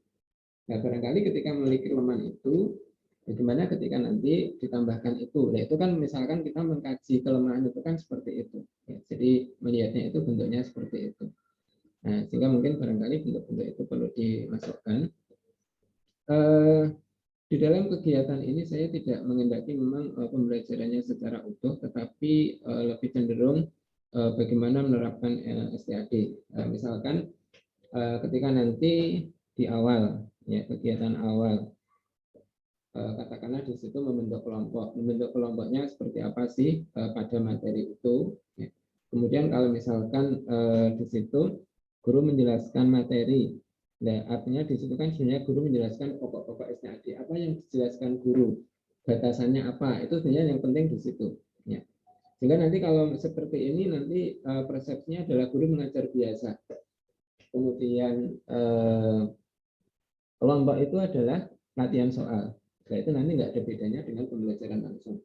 Nah, barangkali ketika memiliki kelemahan itu, bagaimana ketika nanti ditambahkan itu? Nah, itu kan misalkan kita mengkaji kelemahan itu kan seperti itu. Ya, jadi melihatnya itu bentuknya seperti itu. Nah, sehingga mungkin barangkali bentuk-bentuk itu perlu dimasukkan. Di Di dalam kegiatan ini saya tidak mengendaki memang pembelajarannya secara utuh, tetapi lebih cenderung bagaimana menerapkan STAD. Misalkan ketika nanti di awal, ya, kegiatan awal, katakanlah di situ membentuk kelompok. Membentuk kelompoknya seperti apa sih pada materi itu. Ya. Kemudian kalau misalkan di situ guru menjelaskan materi. Nah, artinya di situ kan sebenarnya guru menjelaskan pokok-pokok STAD. Apa yang dijelaskan guru? Batasannya apa? Itu sebenarnya yang penting di situ. Ya. Sehingga nanti kalau seperti ini nanti persepsinya adalah guru mengajar biasa. Kemudian kelompok itu adalah latihan soal. Nah, itu nanti nggak ada bedanya dengan pembelajaran langsung.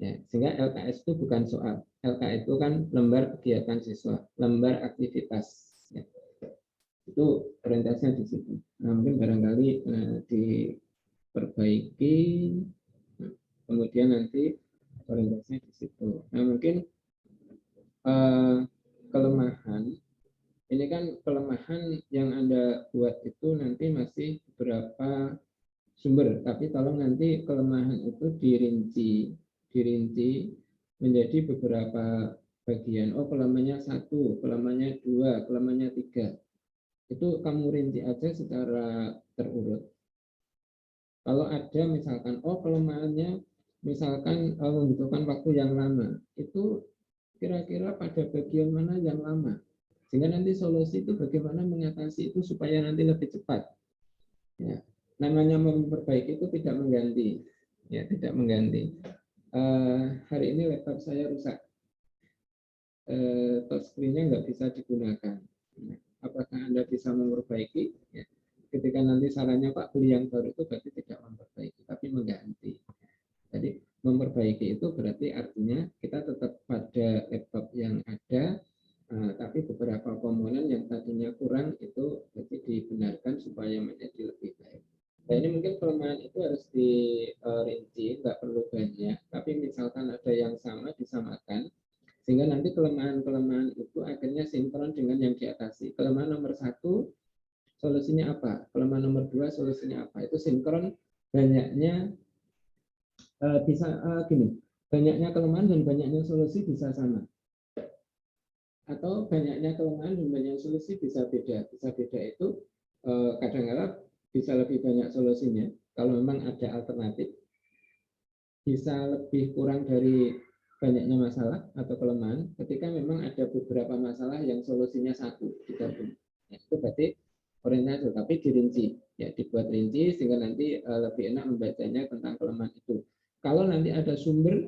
Ya, sehingga LKS itu bukan soal. LK itu kan lembar kegiatan siswa, lembar aktivitas. Ya. Itu orientasinya di situ. Nah, mungkin barangkali diperbaiki, kemudian nanti orientasinya di situ. Nah, mungkin kelemahan, ini kan kelemahan yang Anda buat itu nanti masih beberapa sumber, tapi tolong nanti kelemahan itu dirinci menjadi beberapa bagian. Oh, kelemahannya 1, kelemahannya 2, kelemahannya 3. Itu kamu rinci aja secara terurut. Kalau ada misalkan, oh kelemahannya misalkan membutuhkan waktu yang lama, itu kira-kira pada bagian mana yang lama, sehingga nanti solusi itu bagaimana mengatasi itu supaya nanti lebih cepat. Ya. Namanya memperbaiki itu tidak mengganti, ya, tidak mengganti. Hari ini laptop saya rusak, touchscreen-nya nggak bisa digunakan. Apakah Anda bisa memperbaiki? Ya. Ketika nanti sarannya Pak beli yang baru itu berarti tidak memperbaiki, tapi mengganti. Jadi memperbaiki itu berarti artinya kita tetap pada laptop yang ada, tapi beberapa komponen yang tadinya kurang itu berarti dibenarkan supaya menjadi lebih baik. Nah, ini mungkin kelemahan itu harus dirinci, nggak perlu banyak, tapi misalkan ada yang sama disamakan, sehingga nanti kelemahan-kelemahan itu akhirnya sinkron dengan yang diatasi. Kelemahan nomor 1, solusinya apa? Kelemahan nomor 2, solusinya apa? Itu sinkron, banyaknya bisa gini, banyaknya kelemahan dan banyaknya solusi bisa sama. Atau banyaknya kelemahan dan banyaknya solusi bisa beda. Bisa beda itu kadang-kadang bisa lebih banyak solusinya kalau memang ada alternatif. Bisa lebih kurang dari banyaknya masalah atau kelemahan ketika memang ada beberapa masalah yang solusinya satu digabung. Ya, itu berarti orientasi, tapi dirinci, ya, dibuat rinci sehingga nanti lebih enak membacanya tentang kelemahan itu. Kalau nanti ada sumber,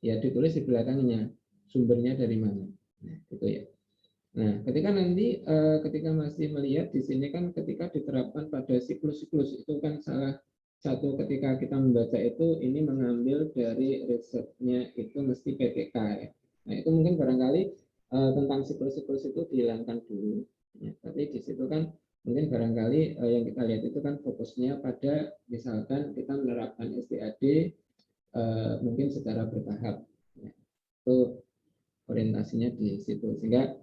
ya ditulis di belakangnya sumbernya dari mana. Nah, gitu ya. Nah, ketika nanti ketika masih melihat di sini kan ketika diterapkan pada siklus-siklus itu kan salah satu ketika kita membaca itu ini mengambil dari risetnya itu mesti PPK ya. Nah, itu mungkin barangkali tentang siklus-siklus itu dihilangkan dulu. Ya, tapi di situ kan mungkin barangkali yang kita lihat itu kan fokusnya pada misalkan kita menerapkan STAD mungkin secara bertahap. Ya. Itu orientasinya di situ sehingga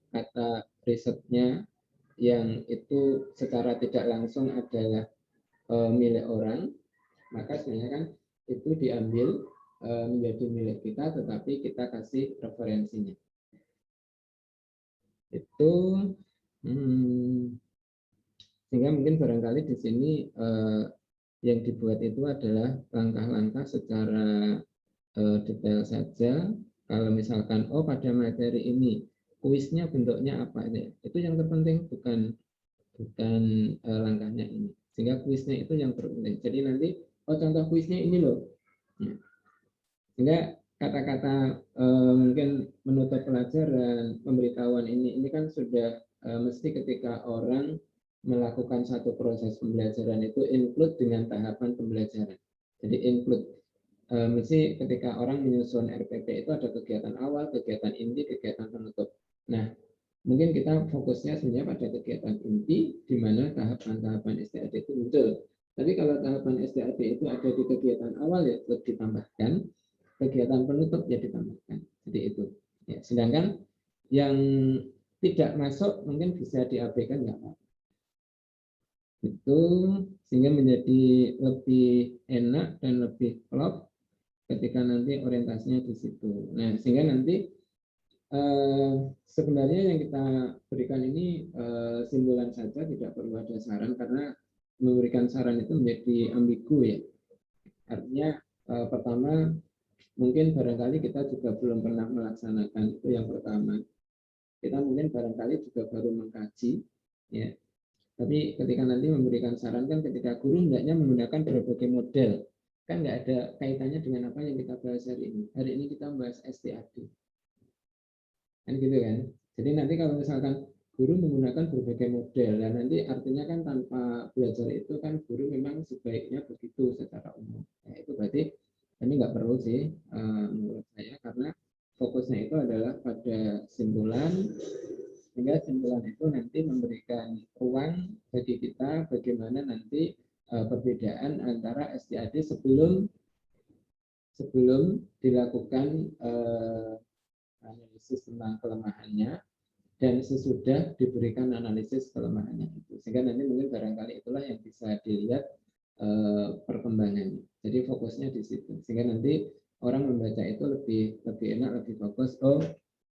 kata risetnya yang itu secara tidak langsung adalah milik orang, maka sebenarnya kan itu diambil menjadi milik kita, tetapi kita kasih referensinya. Itu sehingga mungkin barangkali di sini yang dibuat itu adalah langkah-langkah secara detail saja. Kalau misalkan pada materi ini kuisnya bentuknya apa ini, itu yang terpenting bukan langkahnya ini. Sehingga kuisnya itu yang terpenting. Jadi nanti contoh kuisnya ini loh. Sehingga kata-kata mungkin menutup pelajaran, pemberitahuan ini kan sudah mesti ketika orang melakukan satu proses pembelajaran itu include dengan tahapan pembelajaran. Jadi include mesti ketika orang menyusun RPP itu ada kegiatan awal, kegiatan inti, kegiatan penutup. Nah, mungkin kita fokusnya sebenarnya pada kegiatan inti di mana tahapan-tahapan STAD itu muncul. Tapi kalau tahapan STAD itu ada di kegiatan awal ya ditambahkan, kegiatan penutup ya ditambahkan. Jadi itu. Ya, sedangkan yang tidak masuk mungkin bisa diabaikan nggak apa-apa. Itu sehingga menjadi lebih enak dan lebih klop ketika nanti orientasinya di situ. Nah, sehingga nanti sebenarnya yang kita berikan ini simbolan saja, tidak perlu ada saran, karena memberikan saran itu menjadi ambigu ya. Artinya pertama mungkin barangkali kita juga belum pernah melaksanakan, itu yang pertama. Kita mungkin barangkali juga baru mengkaji ya. Tapi ketika nanti memberikan saran kan ketika guru hendaknya menggunakan berbagai model, kan nggak ada kaitannya dengan apa yang kita bahas hari ini. Hari ini kita membahas STAD, kan gitu kan. Jadi nanti kalau misalkan guru menggunakan berbagai model, dan nanti artinya kan tanpa belajar itu kan guru memang sebaiknya begitu secara umum. Nah, itu berarti ini nggak perlu sih menurut saya, karena fokusnya itu adalah pada simpulan, sehingga simpulan itu nanti memberikan ruang bagi kita bagaimana nanti perbedaan antara STAD sebelum dilakukan analisis tentang kelemahannya dan sesudah diberikan analisis kelemahannya itu, sehingga nanti mungkin barangkali itulah yang bisa dilihat perkembangannya. Jadi fokusnya di situ, sehingga nanti orang membaca itu lebih enak, lebih fokus. Oh,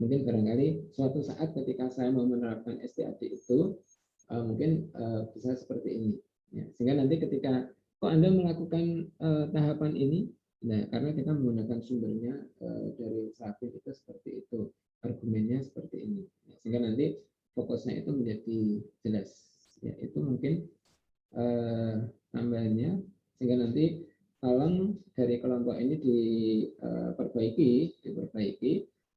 mungkin barangkali suatu saat ketika saya mau menerapkan STAD itu mungkin bisa seperti ini ya. Sehingga nanti ketika kok Anda melakukan tahapan ini, nah karena kita menggunakan sumbernya dari Safin itu seperti itu, argumennya seperti ini ya. Sehingga nanti fokusnya itu menjadi jelas ya. Itu mungkin tambahannya, sehingga nanti tolong dari kelompok ini diperbaiki,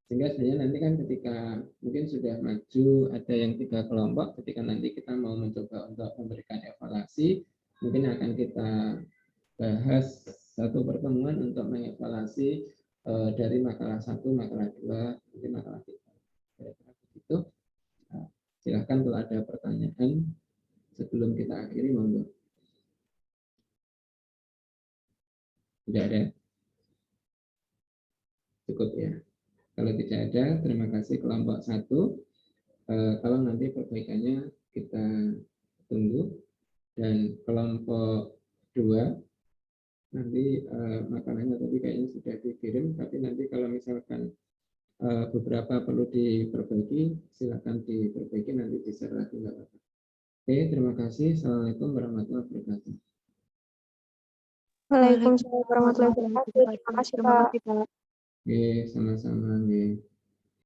sehingga sebenarnya nanti kan ketika mungkin sudah maju ada yang 3 kelompok, ketika nanti kita mau mencoba untuk memberikan evaluasi, mungkin akan kita bahas satu pertemuan untuk mengevaluasi dari makalah 1, makalah 2, mungkin makalah 3. Kira-kira begitu. Nah, silahkan kalau ada pertanyaan sebelum kita akhiri, monggo. Tidak ada? Cukup ya. Kalau tidak ada, terima kasih kelompok 1. Kalau nanti perbaikannya kita tunggu. Dan kelompok 2, nanti makalahnya tadi kayaknya sudah dikirim, tapi nanti kalau misalkan beberapa perlu diperbaiki, silakan diperbaiki, nanti di-share lagi. Oke, terima kasih. Assalamualaikum warahmatullahi wabarakatuh. Waalaikumsalam warahmatullahi wabarakatuh. Terima kasih, Pak. Oke, sama-sama.